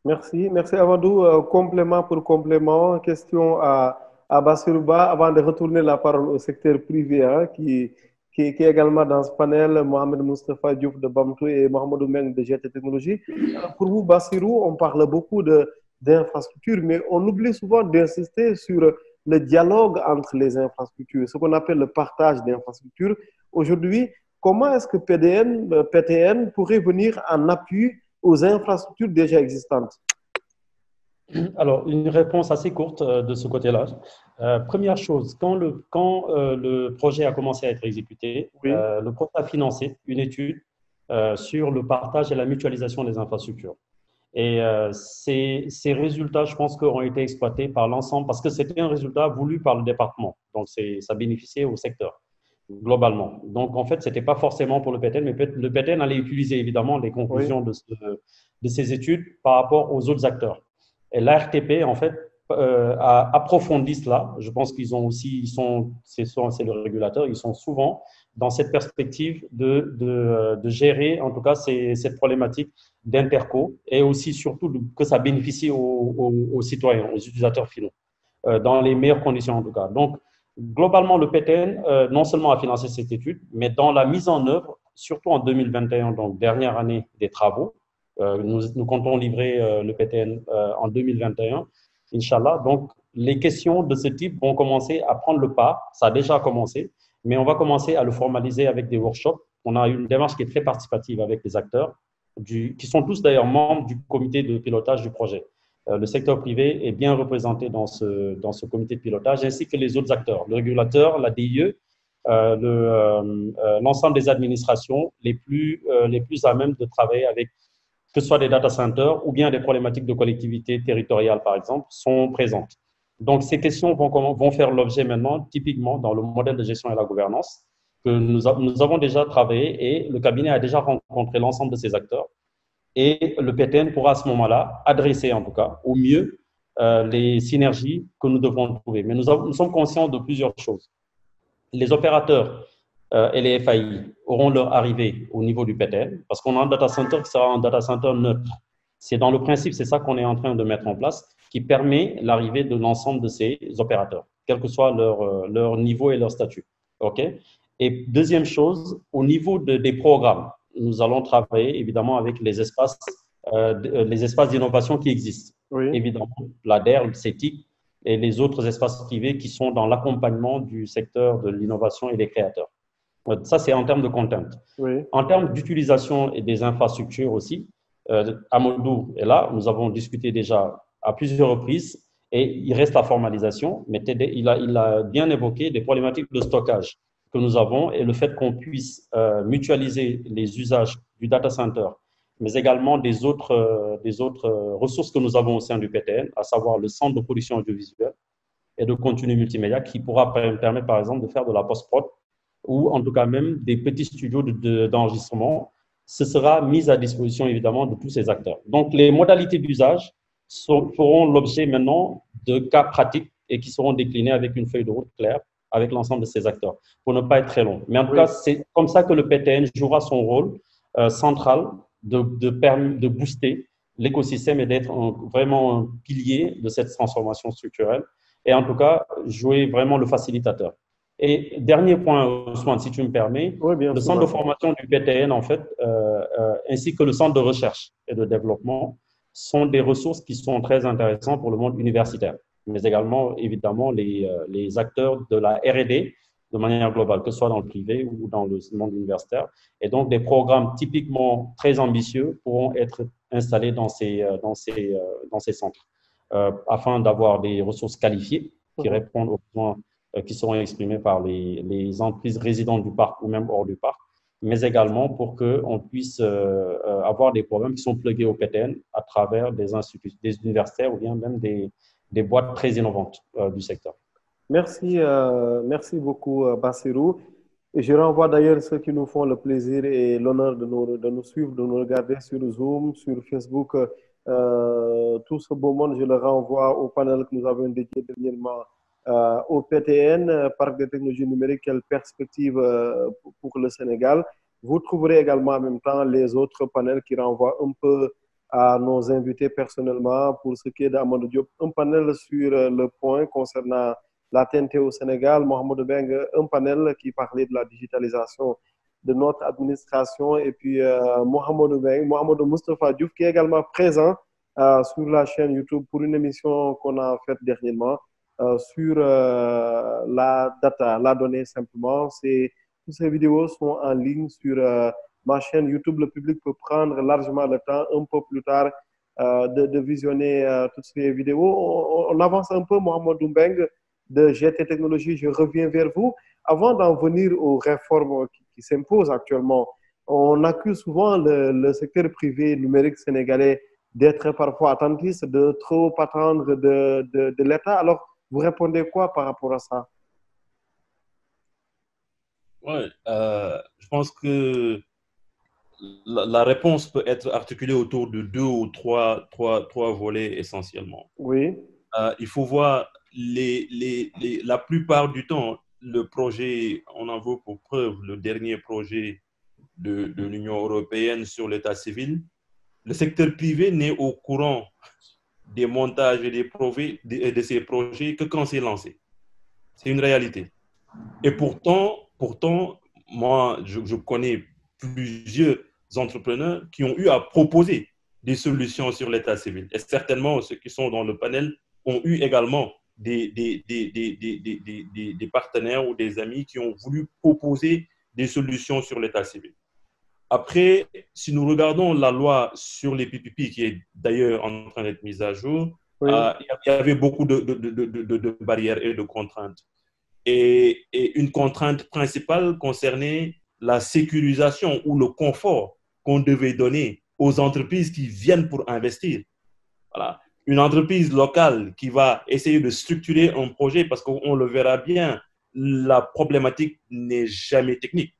Merci. Merci, Amadou. Complément pour complément, question à Bassirouba avant de retourner la parole au secteur privé qui est également dans ce panel, Mohamed Moustapha Diouf de Bamtou et Mohamedou Meng de GT Technologies. Pour vous, Bassirou, on parle beaucoup d'infrastructures, mais on oublie souvent d'insister sur le dialogue entre les infrastructures, ce qu'on appelle le partage d'infrastructures. Aujourd'hui, comment est-ce que PTN pourrait venir en appui aux infrastructures déjà existantes? Alors, une réponse assez courte de ce côté-là. Première chose, quand le projet a commencé à être exécuté, le projet a financé une étude sur le partage et la mutualisation des infrastructures. Et ces résultats, je pense, ont été exploités par l'ensemble parce que c'était un résultat voulu par le département. Donc, ça bénéficiait au secteur globalement. Donc, en fait, ce n'était pas forcément pour le PTN, mais le PTN allait utiliser évidemment les conclusions de ces études par rapport aux autres acteurs. Et l'ARTP, en fait, a approfondi cela. Je pense qu'ils ont aussi, c'est le régulateur, ils sont souvent dans cette perspective de gérer, en tout cas, cette problématique d'interco et aussi, surtout, que ça bénéficie aux citoyens, aux utilisateurs finaux, dans les meilleures conditions, en tout cas. Donc, Globalement, le PTN, non seulement a financé cette étude, mais dans la mise en œuvre, surtout en 2021, donc dernière année des travaux, nous comptons livrer le PTN en 2021, Inch'Allah. Donc, les questions de ce type vont commencer à prendre le pas. Ça a déjà commencé, mais on va commencer à le formaliser avec des workshops. On a une démarche qui est très participative avec les acteurs, qui sont tous d'ailleurs membres du comité de pilotage du projet. Le secteur privé est bien représenté dans ce comité de pilotage, ainsi que les autres acteurs, le régulateur, la DIE, l'ensemble des administrations les plus à même de travailler avec, que ce soit des data centers ou bien des problématiques de collectivité territoriale, par exemple, sont présentes. Donc, ces questions vont faire l'objet maintenant, typiquement, dans le modèle de gestion et la gouvernance, que nous avons déjà travaillé et le cabinet a déjà rencontré l'ensemble de ces acteurs. Et le PTN pourra à ce moment-là adresser, en tout cas, au mieux les synergies que nous devrons trouver. Mais nous sommes conscients de plusieurs choses. Les opérateurs et les FAI auront leur arrivée au niveau du PTN, parce qu'on a un data center qui sera un data center neutre. C'est dans le principe, c'est ça qu'on est en train de mettre en place, qui permet l'arrivée de l'ensemble de ces opérateurs, quel que soit leur niveau et leur statut. Okay? Et deuxième chose, au niveau des programmes, nous allons travailler évidemment avec les espaces d'innovation qui existent. Oui. Évidemment, l'ADER, le CETIC et les autres espaces privés qui sont dans l'accompagnement du secteur de l'innovation et des créateurs. Ça, c'est en termes de content. Oui. En termes d'utilisation et des infrastructures aussi, Amadou est là, nous avons discuté déjà à plusieurs reprises et il reste la formalisation, mais il a bien évoqué des problématiques de stockage que nous avons et le fait qu'on puisse mutualiser les usages du data center, mais également des autres ressources que nous avons au sein du PTN, à savoir le centre de production audiovisuelle et de contenu multimédia qui pourra permettre par exemple de faire de la post-prod ou en tout cas même des petits studios d'enregistrement. Ce sera mis à disposition évidemment de tous ces acteurs. Donc les modalités d'usage feront l'objet maintenant de cas pratiques et qui seront déclinés avec une feuille de route claire avec l'ensemble de ces acteurs, pour ne pas être très long. Mais en tout cas, c'est comme ça que le PTN jouera son rôle central de booster l'écosystème et d'être vraiment un pilier de cette transformation structurelle et en tout cas, jouer vraiment le facilitateur. Et dernier point, Ousmane, si tu me permets, le centre de formation du PTN, en fait, ainsi que le centre de recherche et de développement sont des ressources qui sont très intéressantes pour le monde universitaire, mais également, évidemment, les acteurs de la R&D de manière globale, que ce soit dans le privé ou dans le monde universitaire. Et donc, des programmes typiquement très ambitieux pourront être installés dans ces centres afin d'avoir des ressources qualifiées qui répondent aux besoins qui seront exprimés par les entreprises résidentes du parc ou même hors du parc, mais également pour qu'on puisse avoir des programmes qui sont plugués au PTN à travers des instituts, des universitaires ou bien même des boîtes très innovantes du secteur. Merci, merci beaucoup, Bassirou. Et je renvoie d'ailleurs ceux qui nous font le plaisir et l'honneur de nous suivre, de nous regarder sur Zoom, sur Facebook. Tout ce beau monde, je le renvoie au panel que nous avons dédié dernièrement au PTN, Parc des technologies numériques, quelle perspective pour le Sénégal. Vous trouverez également en même temps les autres panels qui renvoient un peu à nos invités personnellement. Pour ce qui est d'Amadou Diop, un panel sur le point concernant la TNT au Sénégal, Mohamed Beng, un panel qui parlait de la digitalisation de notre administration, et puis Mohamed Moustapha Diouf, qui est également présent sur la chaîne YouTube pour une émission qu'on a faite dernièrement sur la data, la donnée simplement. Toutes ces vidéos sont en ligne sur ma chaîne YouTube. Le public peut prendre largement le temps un peu plus tard de visionner toutes ces vidéos. On avance un peu, Mohamed Beng de GT Technologies, je reviens vers vous. Avant d'en venir aux réformes qui s'imposent actuellement, on accuse souvent le secteur privé numérique sénégalais d'être parfois attentiste, de trop attendre de l'État. Alors, vous répondez quoi par rapport à ça? Oui, je pense que la réponse peut être articulée autour de deux ou trois volets essentiellement. Oui. Il faut voir la plupart du temps, le projet, on en veut pour preuve le dernier projet de l'Union européenne sur l'état civil. Le secteur privé n'est au courant des montages et de ces projets que quand c'est lancé. C'est une réalité. Et pourtant moi, je connais plusieurs entrepreneurs qui ont eu à proposer des solutions sur l'état civil. Et certainement, ceux qui sont dans le panel ont eu également des partenaires ou des amis qui ont voulu proposer des solutions sur l'état civil. Après, si nous regardons la loi sur les PPP, qui est d'ailleurs en train d'être mise à jour, Oui. il y avait beaucoup de barrières et de contraintes. Et une contrainte principale concernait la sécurisation ou le confort qu'on devait donner aux entreprises qui viennent pour investir. Voilà. Une entreprise locale qui va essayer de structurer un projet, parce qu'on le verra bien, la problématique n'est jamais technique.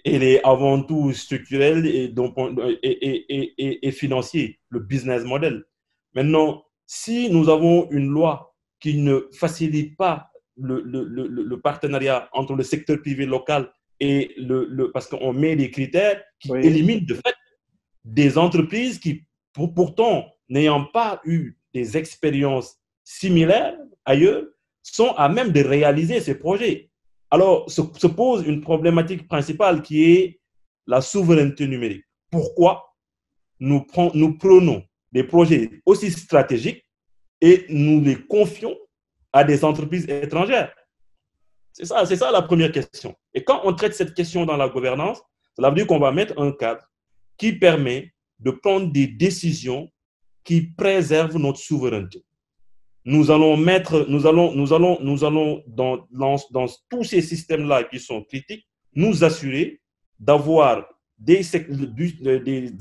Elle est avant tout structurelle et financier, le business model. Maintenant, si nous avons une loi qui ne facilite pas le partenariat entre le secteur privé local et parce qu'on met des critères qui éliminent de fait des entreprises qui, pourtant, n'ayant pas eu des expériences similaires ailleurs, sont à même de réaliser ces projets. Alors, se pose une problématique principale qui est la souveraineté numérique. Pourquoi nous prenons des projets aussi stratégiques et nous les confions à des entreprises étrangères? C'est ça la première question. Et quand on traite cette question dans la gouvernance, cela veut dire qu'on va mettre un cadre qui permet de prendre des décisions qui préservent notre souveraineté. Nous allons dans tous ces systèmes-là qui sont critiques, nous assurer d'avoir des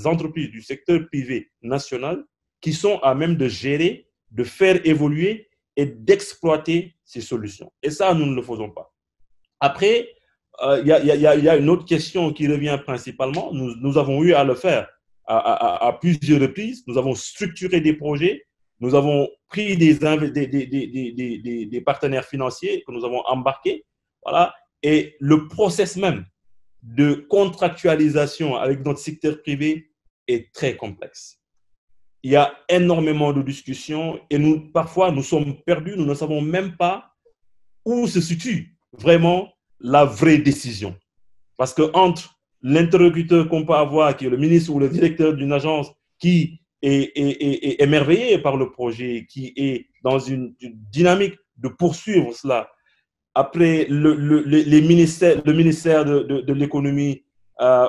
entreprises du secteur privé national qui sont à même de gérer, de faire évoluer et d'exploiter ces solutions. Et ça, nous ne le faisons pas. Après, il y a une autre question qui revient principalement. Nous avons eu à le faire à plusieurs reprises. Nous avons structuré des projets. Nous avons pris des partenaires financiers que nous avons embarqués. Voilà. Et le process même de contractualisation avec notre secteur privé est très complexe. Il y a énormément de discussions et parfois, nous sommes perdus. Nous ne savons même pas où se situe vraiment la vraie décision. Parce que entre l'interlocuteur qu'on peut avoir, qui est le ministre ou le directeur d'une agence qui est émerveillé par le projet, qui est dans une dynamique de poursuivre cela. Après, le ministère de l'économie,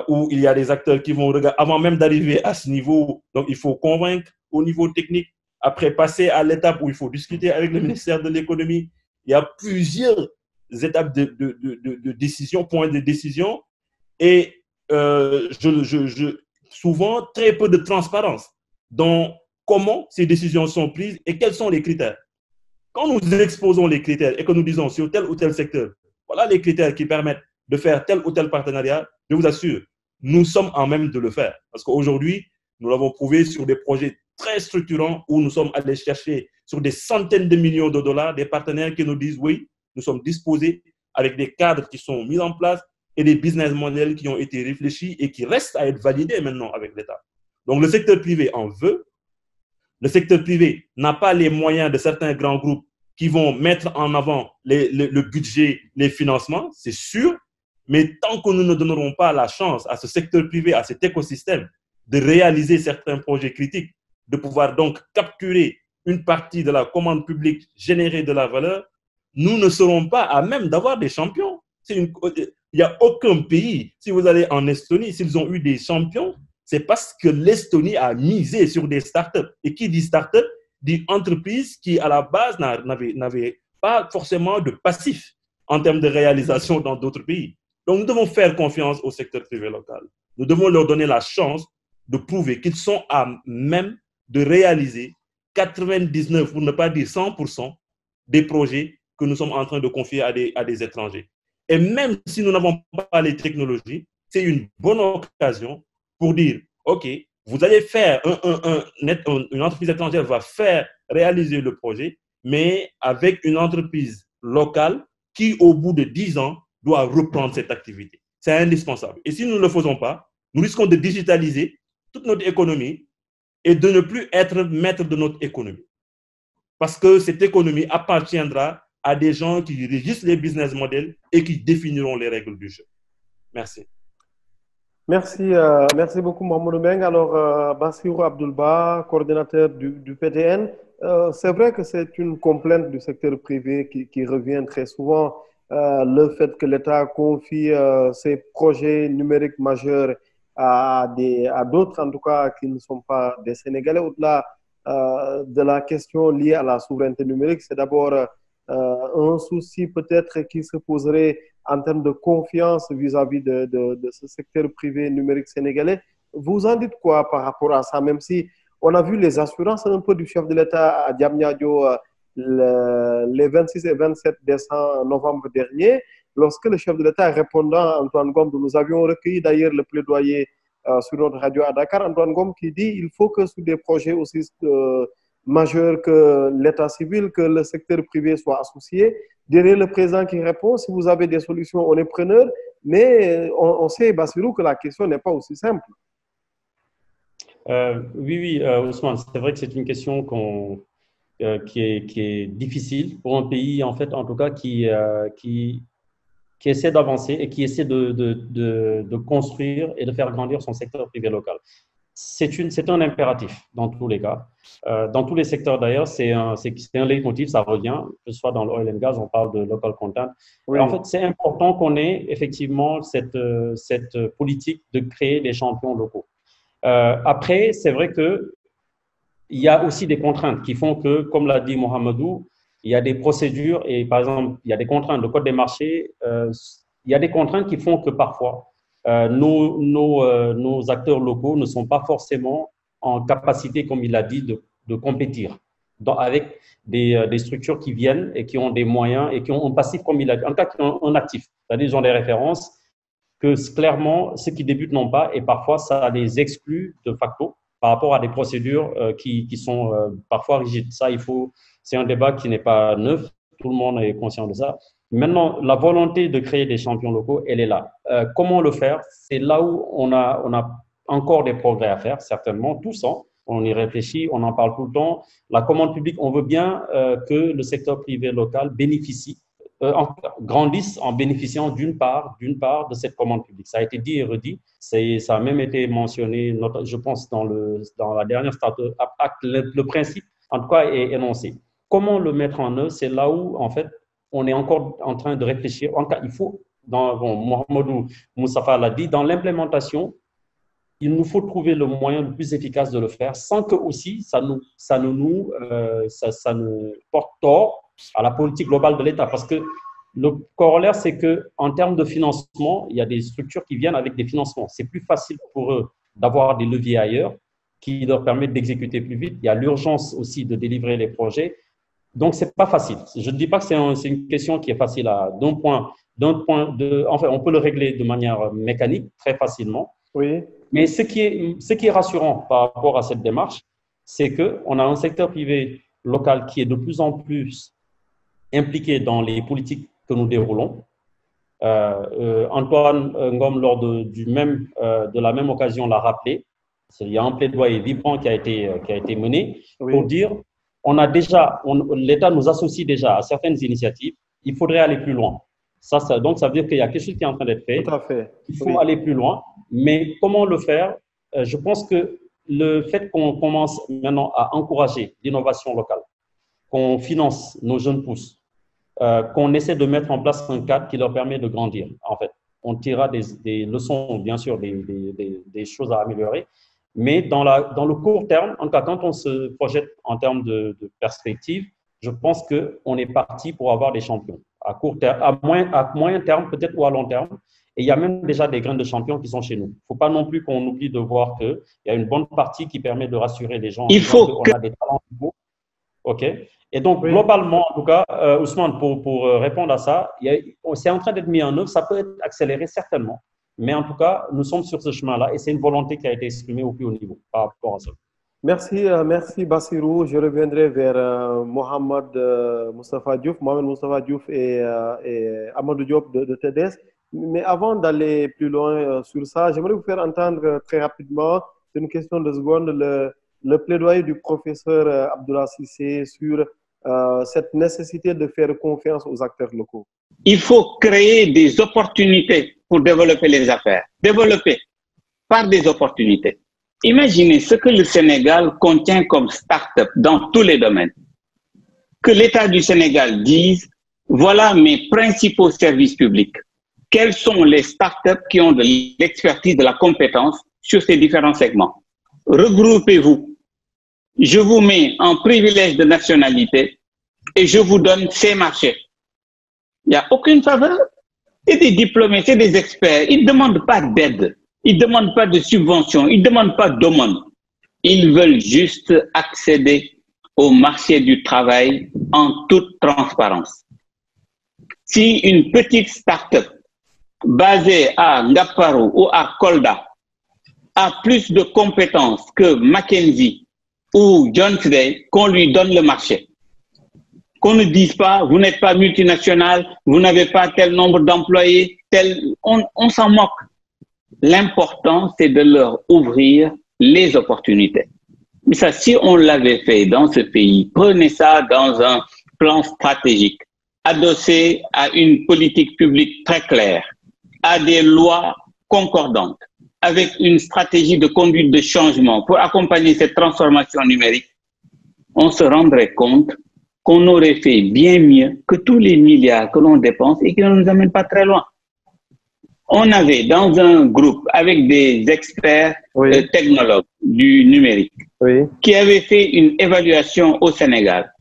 où il y a des acteurs qui vont regarder, avant même d'arriver à ce niveau, donc il faut convaincre au niveau technique. Après, passer à l'étape où il faut discuter avec le ministère de l'économie. Il y a plusieurs étapes de décision, points de décision, et souvent très peu de transparence dans comment ces décisions sont prises et quels sont les critères. Quand nous exposons les critères et que nous disons sur tel ou tel secteur, voilà les critères qui permettent de faire tel ou tel partenariat, je vous assure, nous sommes en même de le faire. Parce qu'aujourd'hui, nous l'avons prouvé sur des projets très structurants où nous sommes allés chercher sur des centaines de millions de dollars des partenaires qui nous disent oui, nous sommes disposés avec des cadres qui sont mis en place et des business models qui ont été réfléchis et qui restent à être validés maintenant avec l'État. Donc, le secteur privé en veut. Le secteur privé n'a pas les moyens de certains grands groupes qui vont mettre en avant le budget, les financements, c'est sûr. Mais tant que nous ne donnerons pas la chance à ce secteur privé, à cet écosystème, de réaliser certains projets critiques, de pouvoir donc capturer une partie de la commande publique, générer de la valeur, nous ne serons pas à même d'avoir des champions. Il n'y a aucun pays, si vous allez en Estonie, s'ils ont eu des champions, c'est parce que l'Estonie a misé sur des startups. Et qui dit startup, dit entreprise qui, à la base, n'avait pas forcément de passif en termes de réalisation dans d'autres pays. Donc, nous devons faire confiance au secteur privé local. Nous devons leur donner la chance de prouver qu'ils sont à même de réaliser 99, pour ne pas dire 100%, des projets que nous sommes en train de confier à des étrangers. Et même si nous n'avons pas les technologies, c'est une bonne occasion pour dire, OK, vous allez faire, une entreprise étrangère va faire réaliser le projet, mais avec une entreprise locale qui, au bout de 10 ans, doit reprendre cette activité. C'est indispensable. Et si nous ne le faisons pas, nous risquons de digitaliser toute notre économie et de ne plus être maître de notre économie. Parce que cette économie appartiendra à des gens qui régissent les business models et qui définiront les règles du jeu. Merci. Merci beaucoup, Mohamed Meng. Alors, Bassirou Abdoulba, coordinateur du PTN. C'est vrai que c'est une complainte du secteur privé qui revient très souvent, le fait que l'État confie ses projets numériques majeurs à d'autres, en tout cas, qui ne sont pas des Sénégalais. Au-delà de la question liée à la souveraineté numérique, c'est d'abord un souci peut-être qui se poserait en termes de confiance vis-à-vis de ce secteur privé numérique sénégalais. Vous en dites quoi par rapport à ça, même si on a vu les assurances un peu du chef de l'État à Diamniadio les 26 et 27 novembre dernier, lorsque le chef de l'État répondant, Antoine Gombe, nous avions recueilli d'ailleurs le plaidoyer sur notre radio à Dakar, Antoine Gombe qui dit il faut que sur des projets aussi majeurs que l'État civil, que le secteur privé soit associé. Derrière le président qui répond, si vous avez des solutions, on est preneur, mais on sait, Bassirou, que la question n'est pas aussi simple. Oui, Ousmane, c'est vrai que c'est une question qui est difficile pour un pays, en fait, en tout cas, qui essaie d'avancer et qui essaie de construire et de faire grandir son secteur privé local. C'est un impératif dans tous les cas. Dans tous les secteurs d'ailleurs, c'est un leitmotiv, ça revient, que ce soit dans l'oil and gas, on parle de local content. Oui. En fait, c'est important qu'on ait effectivement cette politique de créer des champions locaux. Après, c'est vrai qu'il y a aussi des contraintes qui font que, comme l'a dit Mohamedou, il y a des procédures et par exemple, il y a des contraintes, le code des marchés, il y a des contraintes qui font que parfois, nos acteurs locaux ne sont pas forcément en capacité, comme il l'a dit, de compétir avec des structures qui viennent et qui ont des moyens et qui ont un passif, comme il a dit, en tout cas qui ont un actif, c'est-à-dire ils ont des références que clairement, ceux qui débutent n'ont pas et parfois ça les exclut de facto par rapport à des procédures qui sont parfois rigides. Ça, c'est un débat qui n'est pas neuf, tout le monde est conscient de ça. Maintenant, la volonté de créer des champions locaux, elle est là. Comment le faire? C'est là où on a encore des progrès à faire, certainement, tous. On y réfléchit, on en parle tout le temps. La commande publique, on veut bien que le secteur privé local bénéficie, grandisse en bénéficiant d'une part de cette commande publique. Ça a été dit et redit. Ça a même été mentionné, je pense, dans la dernière Startup Act, le principe, en tout cas, est énoncé. Comment le mettre en œuvre? C'est là où, en fait, on est encore en train de réfléchir. En tout cas, il faut, Mohamedou Moustapha l'a dit, dans l'implémentation, il nous faut trouver le moyen le plus efficace de le faire sans que aussi ça ne porte tort à la politique globale de l'État. Parce que le corollaire, c'est qu'en termes de financement, il y a des structures qui viennent avec des financements. C'est plus facile pour eux d'avoir des leviers ailleurs qui leur permettent d'exécuter plus vite. Il y a l'urgence aussi de délivrer les projets. Donc, ce n'est pas facile. Je ne dis pas que c'est une question qui est facile enfin, on peut le régler de manière mécanique très facilement. Oui. Mais ce qui est rassurant par rapport à cette démarche, c'est qu'on a un secteur privé local qui est de plus en plus impliqué dans les politiques que nous déroulons. Antoine Ngom, lors de la même occasion, l'a rappelé. Il y a un plaidoyer vibrant qui a été mené pour dire l'État nous associe déjà à certaines initiatives, il faudrait aller plus loin. Donc, ça veut dire qu'il y a quelque chose qui est en train d'être fait. Tout à fait. Il faut aller plus loin. Mais comment le faire? Je pense que le fait qu'on commence maintenant à encourager l'innovation locale, qu'on finance nos jeunes pousses, qu'on essaie de mettre en place un cadre qui leur permet de grandir, en fait. On tirera des leçons, bien sûr, des choses à améliorer. Mais dans le court terme, en tout cas, quand on se projette en termes de perspective, je pense qu'on est parti pour avoir des champions. À court terme, à moyen terme, peut-être, ou à long terme. Et il y a même déjà des graines de champions qui sont chez nous. Il ne faut pas non plus qu'on oublie de voir qu'il y a une bonne partie qui permet de rassurer les gens. Il faut qu'on a des talents nouveaux. OK. Et donc, globalement, en tout cas, Ousmane, pour répondre à ça, c'est en train d'être mis en œuvre. Ça peut être accéléré, certainement. Mais en tout cas, nous sommes sur ce chemin-là et c'est une volonté qui a été exprimée au plus haut niveau par rapport à ça. Merci Bassirou. Je reviendrai vers Mohamed Moustapha Diouf et Amadou Diop de TDS. Mais avant d'aller plus loin sur ça, j'aimerais vous faire entendre très rapidement, c'est une question de secondes, le plaidoyer du professeur Abdoulaye Cissé sur cette nécessité de faire confiance aux acteurs locaux? Il faut créer des opportunités pour développer les affaires. Développer par des opportunités. Imaginez ce que le Sénégal contient comme start-up dans tous les domaines. Que l'État du Sénégal dise, voilà mes principaux services publics. Quels sont les start-up qui ont de l'expertise, de la compétence sur ces différents segments? Regroupez-vous. Je vous mets en privilège de nationalité et je vous donne ces marchés. Il n'y a aucune faveur. C'est des diplômés, c'est des experts. Ils ne demandent pas d'aide. Ils ne demandent pas de subvention. Ils ne demandent pas d'aumône. Ils veulent juste accéder au marché du travail en toute transparence. Si une petite start-up basée à Ngaparou ou à Kolda a plus de compétences que McKinsey ou Jones Day, qu'on lui donne le marché. Qu'on ne dise pas, vous n'êtes pas multinational, vous n'avez pas tel nombre d'employés, on s'en moque. L'important, c'est de leur ouvrir les opportunités. Mais ça, si on l'avait fait dans ce pays, prenez ça dans un plan stratégique, adossé à une politique publique très claire, à des lois concordantes, avec une stratégie de conduite de changement pour accompagner cette transformation numérique, on se rendrait compte qu'on aurait fait bien mieux que tous les milliards que l'on dépense et qui ne nous amènent pas très loin. On avait dans un groupe avec des experts technologues du numérique qui avaient fait une évaluation au Sénégal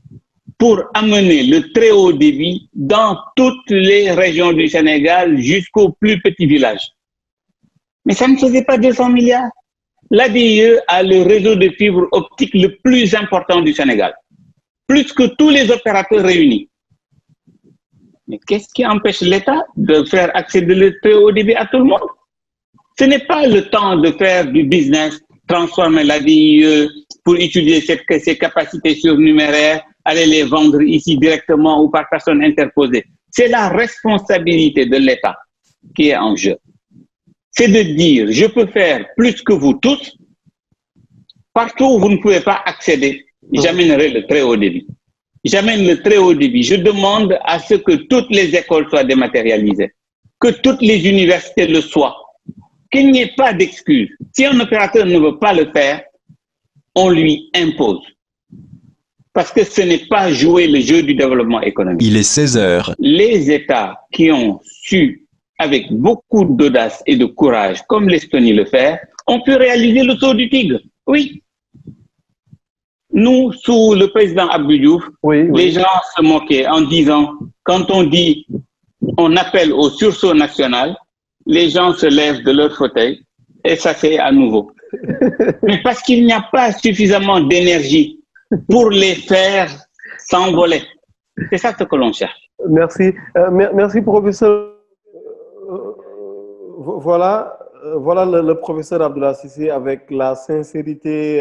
pour amener le très haut débit dans toutes les régions du Sénégal jusqu'au plus petit village. Mais ça ne faisait pas 200 milliards. L'ADIE a le réseau de fibre optique le plus important du Sénégal, plus que tous les opérateurs réunis. Mais qu'est-ce qui empêche l'État de faire accéder le très haut débit à tout le monde? Ce n'est pas le temps de faire du business, transformer l'ADIE pour utiliser ses capacités surnuméraires, aller les vendre ici directement ou par personne interposée. C'est la responsabilité de l'État qui est en jeu. C'est de dire, je peux faire plus que vous tous, partout où vous ne pouvez pas accéder, j'amènerai le très haut débit. J'amène le très haut débit. Je demande à ce que toutes les écoles soient dématérialisées, que toutes les universités le soient, qu'il n'y ait pas d'excuses. Si un opérateur ne veut pas le faire, on lui impose. Parce que ce n'est pas jouer le jeu du développement économique. Il est 16 heures. Les États qui ont su, avec beaucoup d'audace et de courage, comme l'Estonie le faire, ont pu réaliser le saut du tigre. Oui. Nous, sous le président Abdou Diouf, les gens se moquaient en disant, quand on dit, on appelle au sursaut national, les gens se lèvent de leur fauteuil et ça fait à nouveau. Mais parce qu'il n'y a pas suffisamment d'énergie pour les faire s'envoler. C'est ça ce que l'on cherche. Merci. Merci, professeur. Voilà le professeur Abdoulaye Cissé avec la sincérité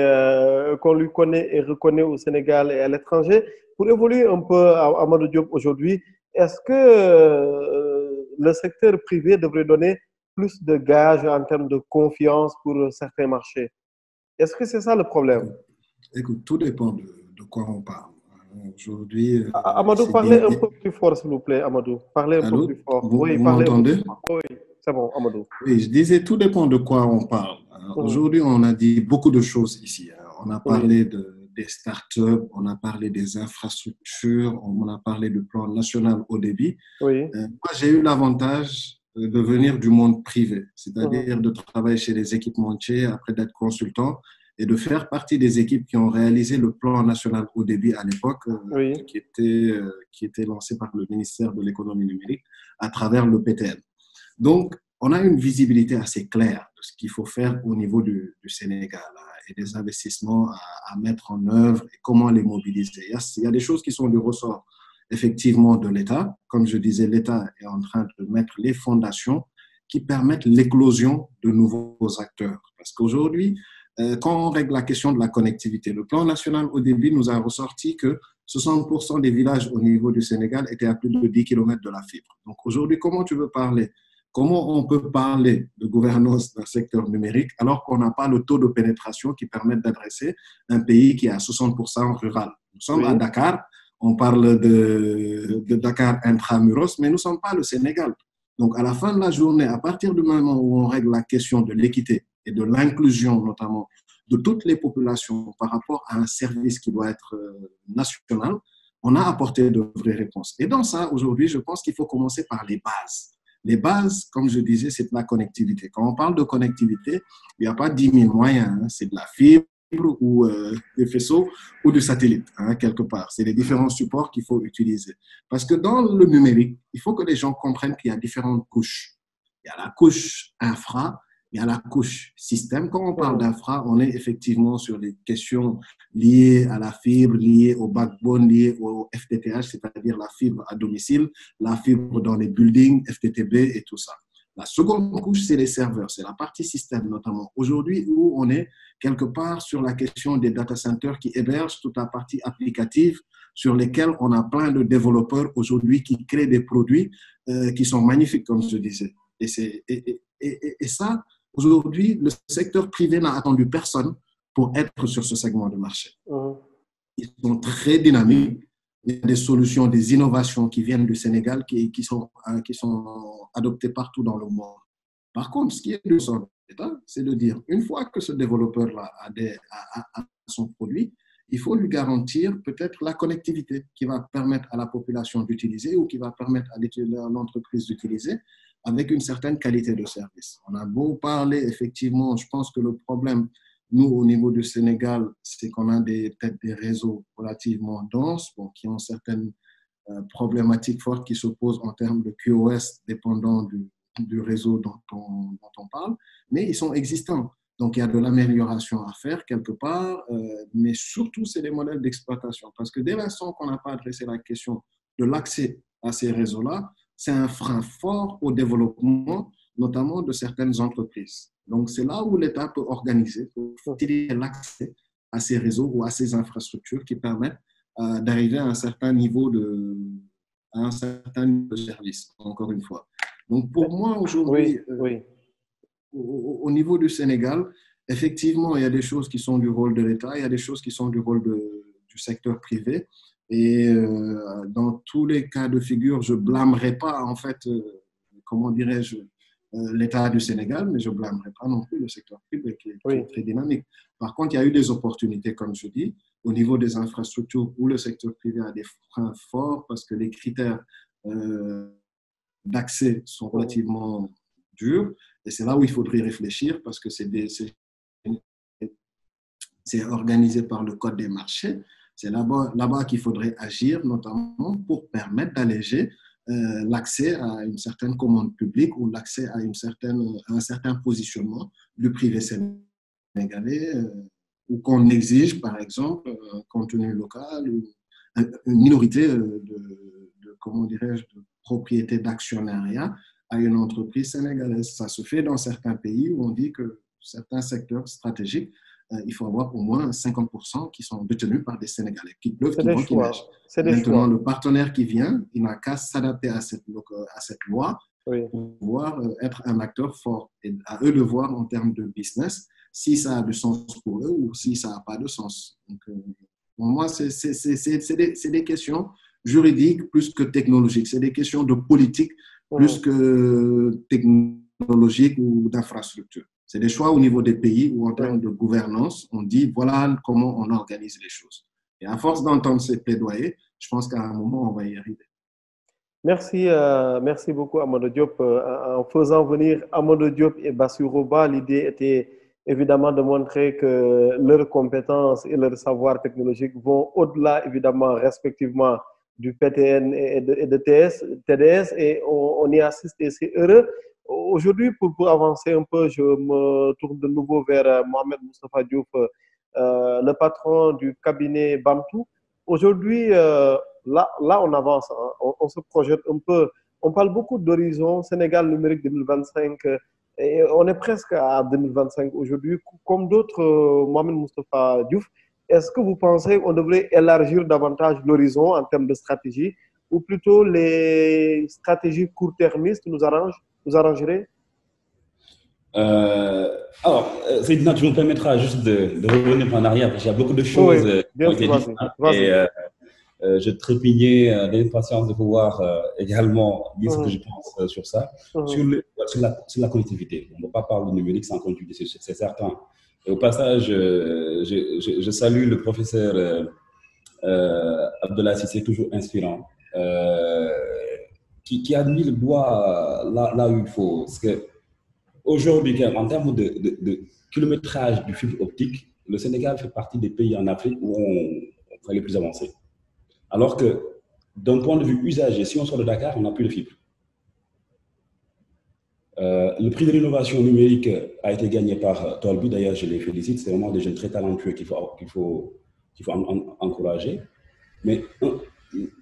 qu'on lui connaît et reconnaît au Sénégal et à l'étranger. Pour évoluer un peu à Amadou Diop aujourd'hui, est-ce que le secteur privé devrait donner plus de gages en termes de confiance pour certains marchés? Est-ce que c'est ça le problème? Écoute, tout dépend de quoi on parle. Aujourd'hui, Amadou, parlez un peu plus fort, s'il vous plaît, Amadou. Parlez un peu plus fort. Vous m'entendez? Oui, c'est bon, Amadou. Oui, je disais, tout dépend de quoi on parle. Aujourd'hui, on a dit beaucoup de choses ici. On a parlé des startups, on a parlé des infrastructures, on a parlé du plan national haut débit. Moi, j'ai eu l'avantage de venir du monde privé, c'est-à-dire de travailler chez les équipementiers, après d'être consultant, et de faire partie des équipes qui ont réalisé le plan national haut débit à l'époque, qui était lancé par le ministère de l'économie numérique à travers le PTN. Donc, on a une visibilité assez claire de ce qu'il faut faire au niveau du Sénégal et des investissements à mettre en œuvre et comment les mobiliser. Il y a des choses qui sont du ressort effectivement de l'État. Comme je disais, l'État est en train de mettre les fondations qui permettent l'éclosion de nouveaux acteurs. Parce qu'aujourd'hui, quand on règle la question de la connectivité, le plan national haut débit nous a ressorti que 60% des villages au niveau du Sénégal étaient à plus de 10 km de la fibre. Donc aujourd'hui, comment on peut parler de gouvernance d'un secteur numérique alors qu'on n'a pas le taux de pénétration qui permet d'adresser un pays qui est à 60% rural? Nous sommes à Dakar, on parle de Dakar intramuros, mais nous ne sommes pas le Sénégal. Donc, à la fin de la journée, à partir du moment où on règle la question de l'équité et de l'inclusion, notamment, de toutes les populations par rapport à un service qui doit être national, on a apporté de vraies réponses. Et dans ça, aujourd'hui, je pense qu'il faut commencer par les bases. Les bases, comme je disais, c'est de la connectivité. Quand on parle de connectivité, il n'y a pas 10 000 moyens. Hein. C'est de la fibre ou des faisceaux ou du satellite, hein, quelque part. C'est les différents supports qu'il faut utiliser. Parce que dans le numérique, il faut que les gens comprennent qu'il y a différentes couches. Il y a la couche infra, il y a la couche système. Quand on parle d'infra, on est effectivement sur des questions liées à la fibre, liées au backbone, liées au FTTH, c'est-à-dire la fibre à domicile, la fibre dans les buildings, FTTB et tout ça. La seconde couche, c'est les serveurs, c'est la partie système notamment. Aujourd'hui, où on est quelque part sur la question des data centers qui hébergent toute la partie applicative sur lesquels on a plein de développeurs aujourd'hui qui créent des produits qui sont magnifiques, comme je disais. Et ça, aujourd'hui, le secteur privé n'a attendu personne pour être sur ce segment de marché. Ils sont très dynamiques. Il y a des solutions, des innovations qui viennent du Sénégal qui sont adoptées partout dans le monde. Par contre, ce qui est de son état, c'est de dire, une fois que ce développeur-là a son produit, il faut lui garantir peut-être la connectivité qui va permettre à la population d'utiliser ou qui va permettre à l'entreprise d'utiliser avec une certaine qualité de service. On a beau parler, effectivement, je pense que le problème, nous, au niveau du Sénégal, c'est qu'on a peut-être des réseaux relativement denses, qui ont certaines problématiques fortes qui se posent en termes de QoS dépendant du réseau dont on parle, mais ils sont existants. Donc, il y a de l'amélioration à faire quelque part, mais surtout, c'est les modèles d'exploitation. Parce que dès l'instant qu'on n'a pas adressé la question de l'accès à ces réseaux-là, c'est un frein fort au développement, notamment de certaines entreprises. Donc, c'est là où l'État peut organiser, pour faciliter l'accès à ces réseaux ou à ces infrastructures qui permettent d'arriver à un certain niveau de service, encore une fois. Donc, pour moi, aujourd'hui, au niveau du Sénégal, effectivement, il y a des choses qui sont du rôle de l'État, il y a des choses qui sont du rôle du secteur privé. Et dans tous les cas de figure, je ne blâmerai pas, en fait, comment dirais-je, l'État du Sénégal, mais je ne blâmerai pas non plus le secteur privé qui est très dynamique. Par contre, il y a eu des opportunités, comme je dis, au niveau des infrastructures où le secteur privé a des freins forts parce que les critères d'accès sont relativement durs. Et c'est là où il faudrait réfléchir parce que c'est organisé par le Code des marchés. C'est là-bas qu'il faudrait agir, notamment pour permettre d'alléger l'accès à une certaine commande publique ou l'accès à un certain positionnement du privé sénégalais ou qu'on exige, par exemple, un contenu local ou une minorité comment dirais-je, de propriété d'actionnariat à une entreprise sénégalaise. Ça se fait dans certains pays où on dit que certains secteurs stratégiques, il faut avoir au moins 50% qui sont détenus par des Sénégalais, qui pleuvent, qui vont, qui neigent. Maintenant, le partenaire qui vient, il n'a qu'à s'adapter à cette loi pour pouvoir être un acteur fort. Et à eux de voir en termes de business si ça a du sens pour eux ou si ça n'a pas de sens. Donc, pour moi, c'est des questions juridiques plus que technologiques. C'est des questions de politique plus que technologiques ou d'infrastructure. C'est des choix au niveau des pays où, en termes de gouvernance, on dit voilà comment on organise les choses. Et à force d'entendre ces plaidoyers, je pense qu'à un moment, on va y arriver. Merci beaucoup, Amadou Diop. En faisant venir Amadou Diop et Bassirou Ba, l'idée était évidemment de montrer que leurs compétences et leur savoir technologique vont au-delà, évidemment, respectivement, du PTN et de TDS, et on y assiste et c'est heureux. Aujourd'hui, pour avancer un peu, je me tourne de nouveau vers Mohamed Moustapha Diouf, le patron du cabinet Bamtou. Aujourd'hui, là, on avance, hein, on se projette un peu. On parle beaucoup d'horizon Sénégal numérique 2025 et on est presque à 2025 aujourd'hui. Comme d'autres, Mohamed Moustapha Diouf, est-ce que vous pensez qu'on devrait élargir davantage l'horizon en termes de stratégie ou plutôt les stratégies court-termistes nous arrangeraient? Alors, Seydina, tu me permettras juste de revenir en arrière parce qu'il y a beaucoup de choses qui ont été dites. je trépignais d'impatience de pouvoir également dire ce que je pense sur ça. Sur la connectivité. On ne peut pas parler du numérique sans connectivité, c'est certain. Et au passage, je salue le professeur Abdallah Sissé, toujours inspirant, qui a mis le doigt là où il faut. Parce que aujourd'hui, en termes de kilométrage du fibre optique, le Sénégal fait partie des pays en Afrique où on est les plus avancés. Alors que, d'un point de vue usager, si on sort de Dakar, on n'a plus de fibre. Le prix de l'innovation numérique a été gagné par Tolbi, d'ailleurs je les félicite, c'est vraiment des jeunes très talentueux qu'il faut encourager. Mais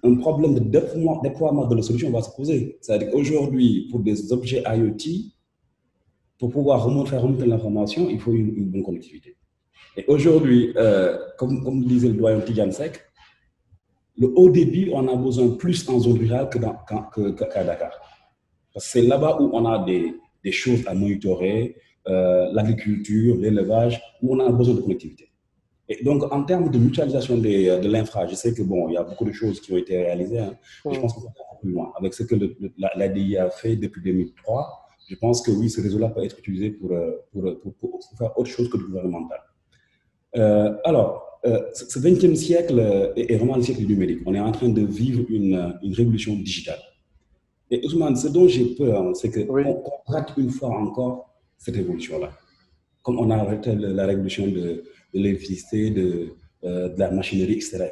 un problème de déploiement de la solution va se poser. C'est-à-dire qu'aujourd'hui, pour des objets IoT, pour pouvoir faire remonter l'information, il faut une bonne connectivité. Et aujourd'hui, comme disait le doyen Tidjane Seck, le haut débit, on a besoin plus en zone rurale qu'à Dakar. Parce que c'est là-bas où on a des choses à monitorer, l'agriculture, l'élevage, où on a besoin de connectivité. Et donc, en termes de mutualisation de l'infra, je sais que bon, il y a beaucoup de choses qui ont été réalisées. Hein, mais je pense qu'on va aller plus loin. Avec ce que l'ADI a fait depuis 2003, je pense que oui, ce réseau-là peut être utilisé pour faire autre chose que le gouvernemental. Ce 20e siècle est vraiment le siècle du numérique. On est en train de vivre une révolution digitale. Et Ousmane, ce dont j'ai peur, c'est qu'on rate une fois encore cette révolution-là. Comme on a arrêté la révolution de l'électricité, de la machinerie, etc.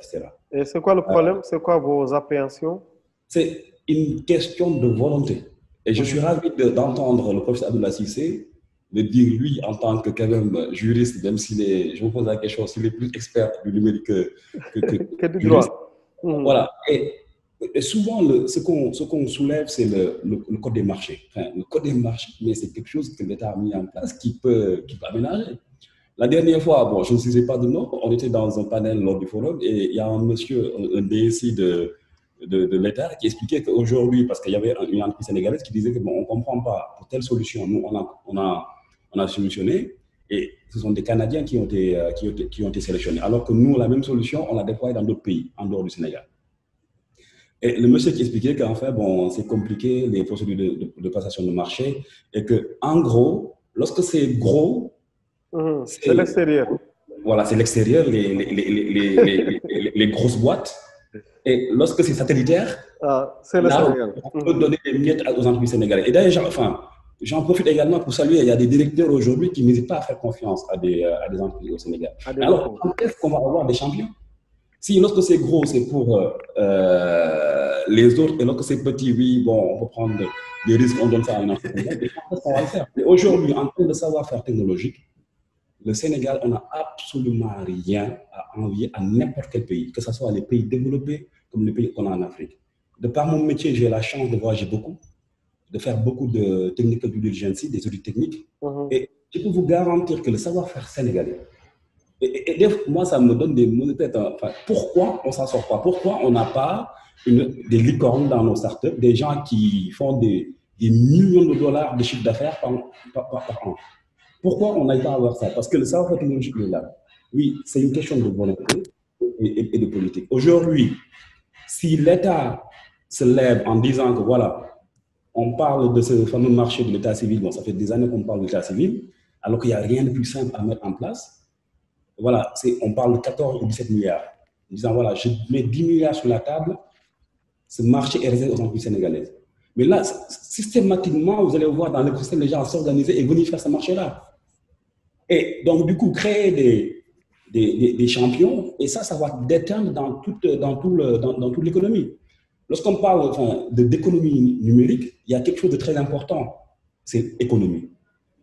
Et c'est quoi le problème? C'est quoi vos appréhensions? C'est une question de volonté. Et je suis ravi d'entendre le professeur Abdallah Sissé de dire, lui, en tant que quand même juriste, même s'il est, je vous pose la question, s'il est plus expert du numérique que du droit. Voilà. Et souvent, ce qu'on soulève, c'est le code des marchés. Enfin, le code des marchés, mais c'est quelque chose que l'État a mis en place qui peut aménager. La dernière fois, bon, je ne sais pas de nom, on était dans un panel lors du forum et il y a un monsieur, un DSI de l'État qui expliquait qu'aujourd'hui, parce qu'il y avait une entreprise sénégalaise qui disait que bon, on ne comprend pas pour telle solution, nous on a solutionné et ce sont des Canadiens qui ont été sélectionnés. Alors que nous, la même solution, on l'a déployée dans d'autres pays, en dehors du Sénégal. Et le monsieur qui expliquait qu'en fait, bon, c'est compliqué, les procédures de passation de marché, et que, en gros, lorsque c'est gros, c'est l'extérieur. Voilà, c'est l'extérieur, les grosses boîtes. Et lorsque c'est satellitaire, c'est le Sénégal. On peut donner des miettes aux entreprises sénégalaises. Et d'ailleurs, j'en profite également pour saluer, il y a des directeurs aujourd'hui qui n'hésitent pas à faire confiance à des entreprises au Sénégal. Alors, est-ce qu'on va avoir des champions? Si lorsque c'est gros, c'est pour les autres, et lorsque c'est petit, oui, bon, on peut prendre des risques, on donne ça à une entreprise. On va le faire. Mais aujourd'hui, en termes de savoir-faire technologique, le Sénégal, on n'a absolument rien à envier à n'importe quel pays, que ce soit les pays développés comme les pays qu'on a en Afrique. De par mon métier, j'ai la chance de voyager beaucoup, de faire beaucoup de technical due diligence, des audits techniques. Et je peux vous garantir que le savoir-faire sénégalais, et moi, ça me donne des mots de tête. Enfin, pourquoi on ne s'en sort pas? Pourquoi on n'a pas des licornes dans nos startups, des gens qui font des millions de dollars de chiffre d'affaires par an? Pourquoi on n'arrive pas à avoir ça? Parce que le savoir-faire technologique est là. Oui, c'est une question de volonté et de politique. Aujourd'hui, si l'État se lève en disant que voilà, on parle de ce fameux marché de l'État civil, bon, ça fait des années qu'on parle de l'État civil, alors qu'il n'y a rien de plus simple à mettre en place. Voilà, on parle de 14 ou 17 milliards. En disant, voilà, je mets 10 milliards sur la table, ce marché est réservé aux entreprises sénégalaises. Mais là, systématiquement, vous allez voir dans l'écosystème les gens s'organiser et venir faire ce marché-là. Et donc, du coup, créer des champions, et ça va déteindre dans toute l'économie. Lorsqu'on parle d'économie numérique, il y a quelque chose de très important, c'est l'économie.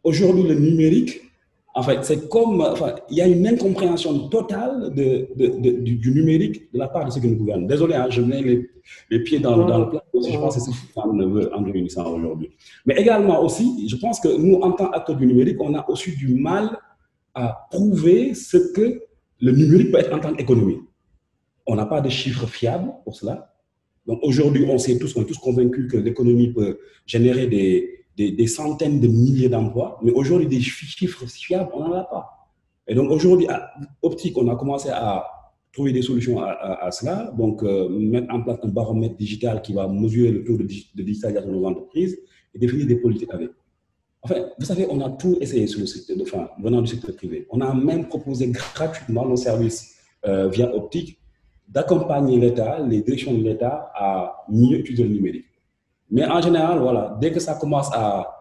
Aujourd'hui, le numérique, en fait, c'est comme, il y a une incompréhension totale du numérique de la part de ceux qui nous gouvernent. Désolé, hein, je mets les pieds dans le plat, je pense que c'est ce qu'on veut en réunissant aujourd'hui. Mais également aussi, je pense que nous, en tant qu'acteurs du numérique, on a aussi du mal à prouver ce que le numérique peut être en tant qu'économie. On n'a pas de chiffres fiables pour cela. Donc aujourd'hui, on est tous convaincus que l'économie peut générer des centaines de milliers d'emplois, mais aujourd'hui, des chiffres fiables, on n'en a pas. Et donc aujourd'hui, à Optique, on a commencé à trouver des solutions à cela. Donc, mettre en place un baromètre digital qui va mesurer le taux de digitalisation de nos entreprises et définir des politiques avec. Enfin, vous savez, on a tout essayé sur le secteur, venant du secteur privé. On a même proposé gratuitement nos services via optique d'accompagner l'État, les directions de l'État à mieux utiliser le numérique. Mais en général, voilà, dès que ça commence à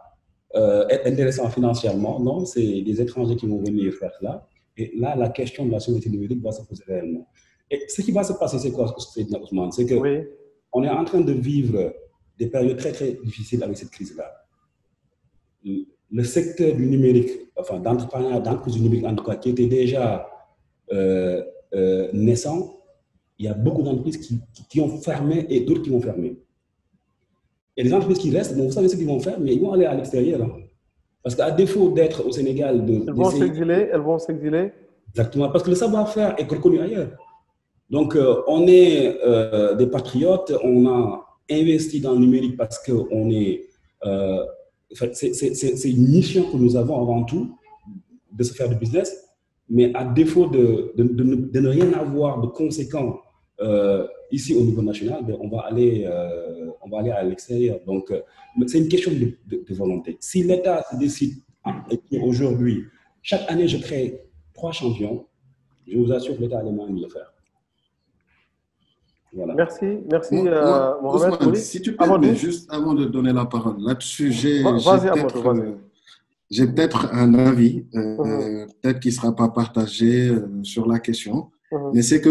être intéressant financièrement, non, c'est des étrangers qui vont venir faire cela. Et là, la question de la souveraineté numérique va se poser réellement. Et ce qui va se passer, c'est quoi, Ousmane? C'est qu'on est en train de vivre des périodes très, très difficiles avec cette crise-là. Le secteur du numérique, enfin, d'entrepreneuriat, d'entreprise du numérique, en tout cas, qui était déjà naissant, il y a beaucoup d'entreprises qui ont fermé et d'autres qui vont fermer. Et les entreprises qui restent, bon, vous savez ce qu'ils vont faire, mais ils vont aller à l'extérieur. Hein. Parce qu'à défaut d'être au Sénégal... elles vont s'exiler. Exactement, parce que le savoir-faire est reconnu ailleurs. Donc, on est des patriotes, on a investi dans le numérique parce qu'on est... c'est une mission que nous avons avant tout, de se faire du business, mais à défaut de ne rien avoir de conséquent ici au niveau national, on va aller à l'extérieur. Donc, c'est une question de volonté. Si l'État se décide, aujourd'hui, chaque année, je crée 3 champions, je vous assure que l'État a les moyens de le faire. Voilà. Merci, Mohamed. Ousmane, si tu permets, juste avant de donner la parole, là-dessus, j'ai peut-être un avis, peut-être qu'il ne sera pas partagé sur la question, mais c'est que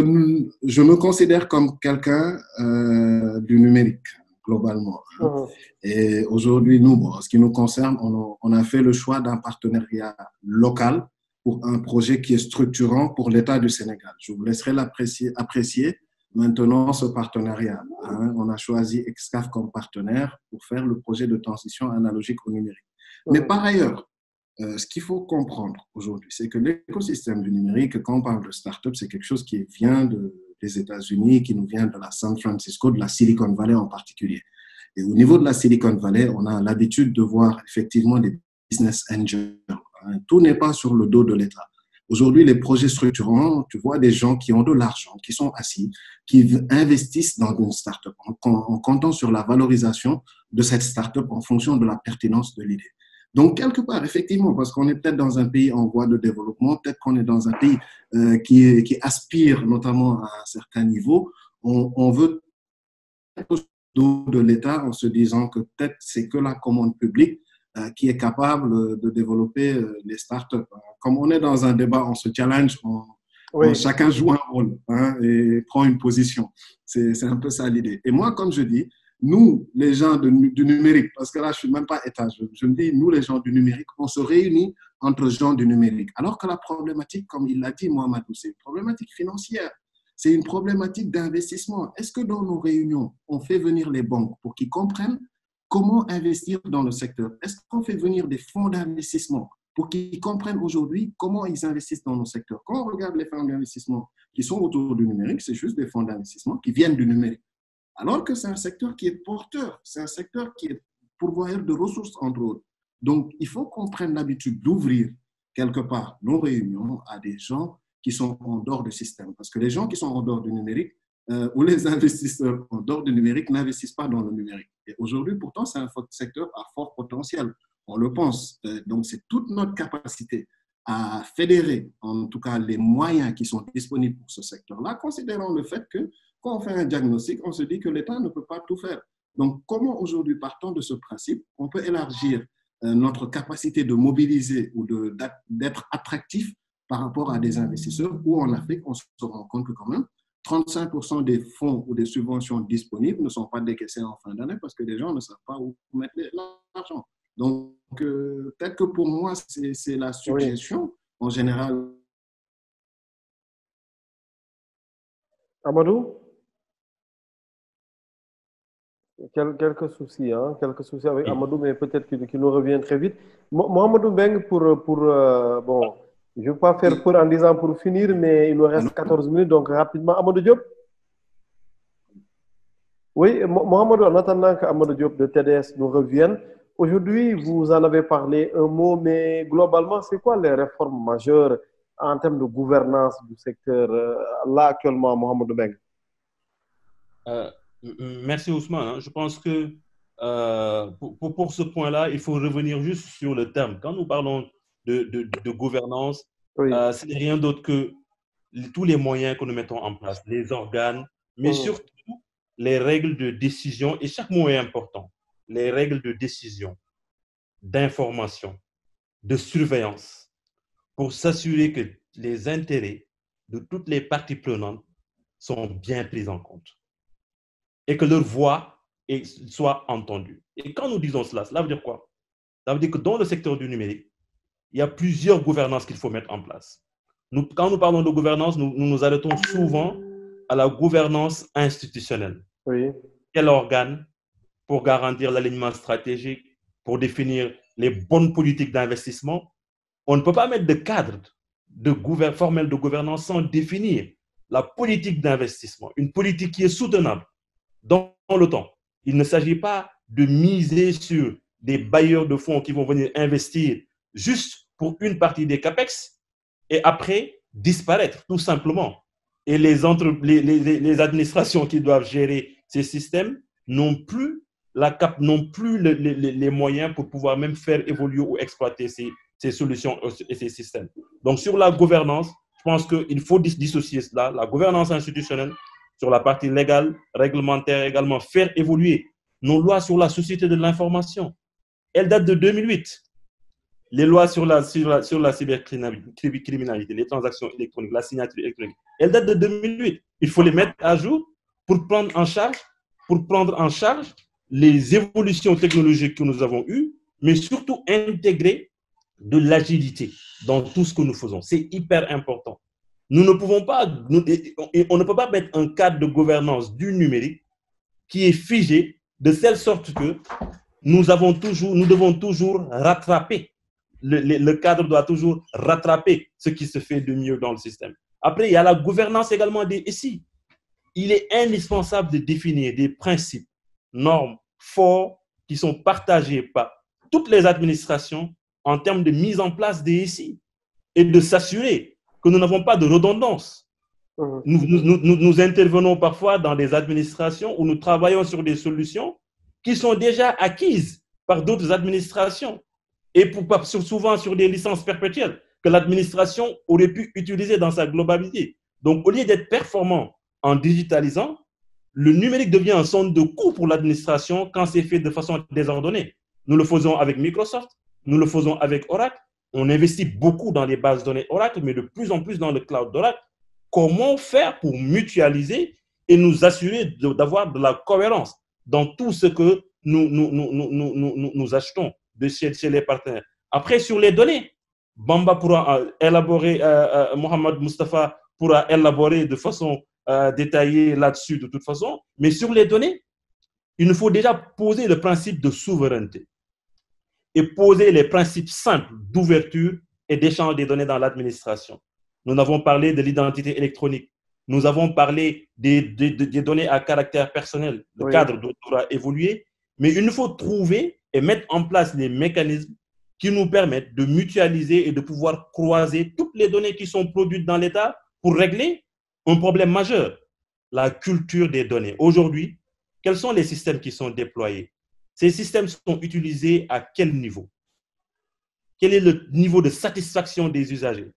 je me considère comme quelqu'un du numérique, globalement. Et aujourd'hui, nous, en ce qui nous concerne, on a fait le choix d'un partenariat local pour un projet qui est structurant pour l'État du Sénégal. Je vous laisserai apprécier maintenant ce partenariat. On a choisi Excaf comme partenaire pour faire le projet de transition analogique au numérique. Mais par ailleurs, ce qu'il faut comprendre aujourd'hui, c'est que l'écosystème du numérique, quand on parle de start-up, c'est quelque chose qui vient des États-Unis, qui nous vient de la San Francisco, de la Silicon Valley en particulier. Et au niveau de la Silicon Valley, on a l'habitude de voir effectivement des business angels. Tout n'est pas sur le dos de l'État. Aujourd'hui, les projets structurants, tu vois des gens qui ont de l'argent, qui sont assis, qui investissent dans une start-up en comptant sur la valorisation de cette start-up en fonction de la pertinence de l'idée. Donc, quelque part, effectivement, parce qu'on est peut-être dans un pays en voie de développement, peut-être qu'on est dans un pays qui aspire notamment à un certain niveau, on veut de l'État en se disant que peut-être c'est que la commande publique qui est capable de développer les startups. Comme on est dans un débat, on se challenge, chacun joue un rôle et prend une position. C'est un peu ça l'idée. Et moi, comme je dis, nous, les gens du numérique, parce que là, je ne suis même pas État, je me dis, nous, les gens du numérique, on se réunit entre gens du numérique. Alors que la problématique, comme il l'a dit, Mohamed, c'est une problématique financière. C'est une problématique d'investissement. Est-ce que dans nos réunions, on fait venir les banques pour qu'ils comprennent comment investir dans le secteur? Est-ce qu'on fait venir des fonds d'investissement pour qu'ils comprennent aujourd'hui comment ils investissent dans nos secteurs? Quand on regarde les fonds d'investissement qui sont autour du numérique, c'est juste des fonds d'investissement qui viennent du numérique. Alors que c'est un secteur qui est porteur, c'est un secteur qui est pourvoyeur de ressources, entre autres. Donc, il faut qu'on prenne l'habitude d'ouvrir quelque part nos réunions à des gens qui sont en dehors du système. Parce que les gens qui sont en dehors du numérique, ou les investisseurs en dehors du numérique n'investissent pas dans le numérique. Et aujourd'hui, pourtant, c'est un secteur à fort potentiel. On le pense. Donc, c'est toute notre capacité à fédérer, en tout cas, les moyens qui sont disponibles pour ce secteur-là, considérant le fait que quand on fait un diagnostic, on se dit que l'État ne peut pas tout faire. Donc, comment aujourd'hui, partant de ce principe, on peut élargir notre capacité de mobiliser ou d'être attractif par rapport à des investisseurs, où en Afrique, on se rend compte que quand même, 35% des fonds ou des subventions disponibles ne sont pas décaissés en fin d'année parce que les gens ne savent pas où mettre l'argent. Donc, peut-être que pour moi, c'est la suggestion en général. Amadou? Quelques soucis avec Amadou, mais peut-être qu'il nous revient très vite. Mohamedou Mbengue, bon, je ne veux pas faire peur en disant pour finir, mais il nous reste 14 minutes, donc rapidement. Amadou Diop? Oui, Mohamedou, en attendant qu'Amadou Diop de TDS nous revienne, aujourd'hui, vous en avez parlé un mot, mais globalement, c'est quoi les réformes majeures en termes de gouvernance du secteur là actuellement, Mohamed Mbengue? Merci Ousmane. Je pense que pour ce point-là, il faut revenir juste sur le terme. Quand nous parlons de gouvernance, Oui. Ce n'est rien d'autre que tous les moyens que nous mettons en place, les organes, mais surtout les règles de décision, et chaque mot est important, les règles de décision, d'information, de surveillance, pour s'assurer que les intérêts de toutes les parties prenantes sont bien pris en compte et que leur voix soit entendue. Et quand nous disons cela, cela veut dire quoi? Ça veut dire que dans le secteur du numérique, il y a plusieurs gouvernances qu'il faut mettre en place. Quand nous parlons de gouvernance, nous nous arrêtons souvent à la gouvernance institutionnelle. Oui. Quel organe pour garantir l'alignement stratégique, pour définir les bonnes politiques d'investissement? On ne peut pas mettre de cadre formel de gouvernance sans définir la politique d'investissement, une politique qui est soutenable dans le temps. Il ne s'agit pas de miser sur des bailleurs de fonds qui vont venir investir juste pour une partie des CAPEX et après disparaître tout simplement. Et les administrations qui doivent gérer ces systèmes n'ont plus les moyens pour pouvoir même faire évoluer ou exploiter ces solutions et ces systèmes. Donc, sur la gouvernance, je pense qu'il faut dissocier cela, la gouvernance institutionnelle, sur la partie légale, réglementaire également, faire évoluer nos lois sur la société de l'information. Elles datent de 2008. Les lois sur la cybercriminalité, les transactions électroniques, la signature électronique, elles datent de 2008. Il faut les mettre à jour pour prendre en charge les évolutions technologiques que nous avons eues, mais surtout intégrer de l'agilité dans tout ce que nous faisons. C'est hyper important. On ne peut pas mettre un cadre de gouvernance du numérique qui est figé de telle sorte que nous devons toujours rattraper. Le cadre doit toujours rattraper ce qui se fait de mieux dans le système. Après, il y a la gouvernance également des SI. Il est indispensable de définir des principes, normes forts qui sont partagés par toutes les administrations en termes de mise en place des SI et de s'assurer que nous n'avons pas de redondance. Nous intervenons parfois dans des administrations où nous travaillons sur des solutions qui sont déjà acquises par d'autres administrations et souvent sur des licences perpétuelles que l'administration aurait pu utiliser dans sa globalité. Donc, au lieu d'être performant en digitalisant, le numérique devient un centre de coût pour l'administration quand c'est fait de façon désordonnée. Nous le faisons avec Microsoft, nous le faisons avec Oracle. On investit beaucoup dans les bases de données Oracle, mais de plus en plus dans le cloud d'Oracle. Comment faire pour mutualiser et nous assurer d'avoir de la cohérence dans tout ce que nous achetons chez les partenaires? Après, sur les données, Bamba pourra élaborer, Mohamed Mustafa pourra élaborer de façon détaillée là-dessus de toute façon. Mais sur les données, il nous faut déjà poser le principe de souveraineté et poser les principes simples d'ouverture et d'échange des données dans l'administration. Nous avons parlé de l'identité électronique. Nous avons parlé des données à caractère personnel. Le cadre devra évoluer, mais il nous faut trouver et mettre en place les mécanismes qui nous permettent de mutualiser et de pouvoir croiser toutes les données qui sont produites dans l'État pour régler un problème majeur, la culture des données. Aujourd'hui, quels sont les systèmes qui sont déployés? Ces systèmes sont utilisés à quel niveau? Quel est le niveau de satisfaction des usagers?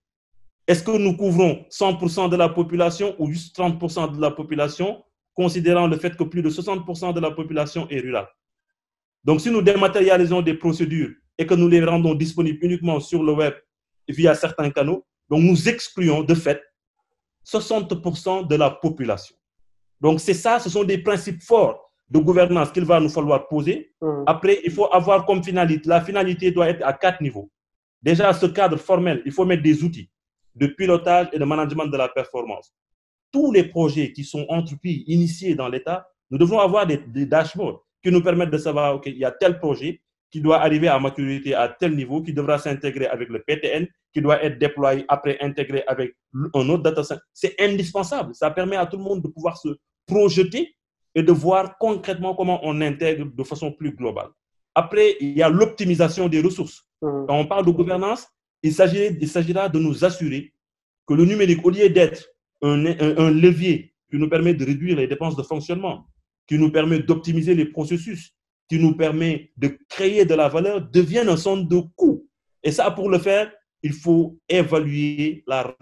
Est-ce que nous couvrons 100% de la population ou juste 30% de la population, considérant le fait que plus de 60% de la population est rurale? Donc, si nous dématérialisons des procédures et que nous les rendons disponibles uniquement sur le web via certains canaux, donc nous excluons de fait 60% de la population. Donc, c'est ça, ce sont des principes forts de gouvernance qu'il va nous falloir poser. Après, il faut avoir comme finalité, la finalité doit être à 4 niveaux. Déjà, ce cadre formel, il faut mettre des outils de pilotage et de management de la performance. Tous les projets qui sont entrepris, initiés dans l'État, nous devons avoir des dashboards qui nous permettent de savoir, OK, il y a tel projet qui doit arriver à maturité à tel niveau, qui devra s'intégrer avec le PTN, qui doit être déployé après intégré avec un autre data center. C'est indispensable. Ça permet à tout le monde de pouvoir se projeter et de voir concrètement comment on intègre de façon plus globale. Après, il y a l'optimisation des ressources. Quand on parle de gouvernance, il s'agira de nous assurer que le numérique, au lieu d'être un levier qui nous permet de réduire les dépenses de fonctionnement, qui nous permet d'optimiser les processus, qui nous permet de créer de la valeur, devienne un centre de coût. Et ça, pour le faire, il faut évaluer la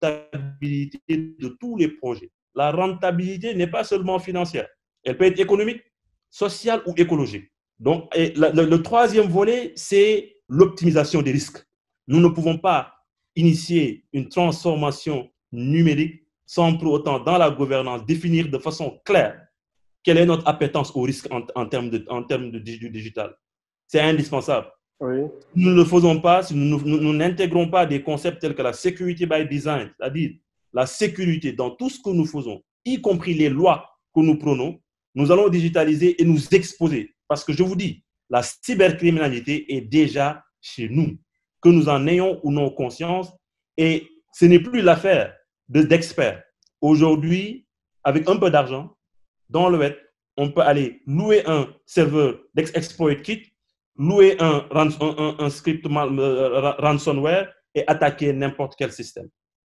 rentabilité de tous les projets. La rentabilité n'est pas seulement financière. Elle peut être économique, sociale ou écologique. Donc, le troisième volet, c'est l'optimisation des risques. Nous ne pouvons pas initier une transformation numérique sans pour autant, dans la gouvernance, définir de façon claire quelle est notre appétence au risque en termes de digital. C'est indispensable. Oui. Si nous ne le faisons pas, si nous n'intégrons pas des concepts tels que la security by design, c'est-à-dire la sécurité dans tout ce que nous faisons, y compris les lois que nous prenons, nous allons digitaliser et nous exposer. Parce que je vous dis, la cybercriminalité est déjà chez nous, que nous en ayons ou non conscience, et ce n'est plus l'affaire d'experts. Aujourd'hui, avec un peu d'argent, dans le web, on peut aller louer un serveur d'exploit kit, louer un script ransomware et attaquer n'importe quel système.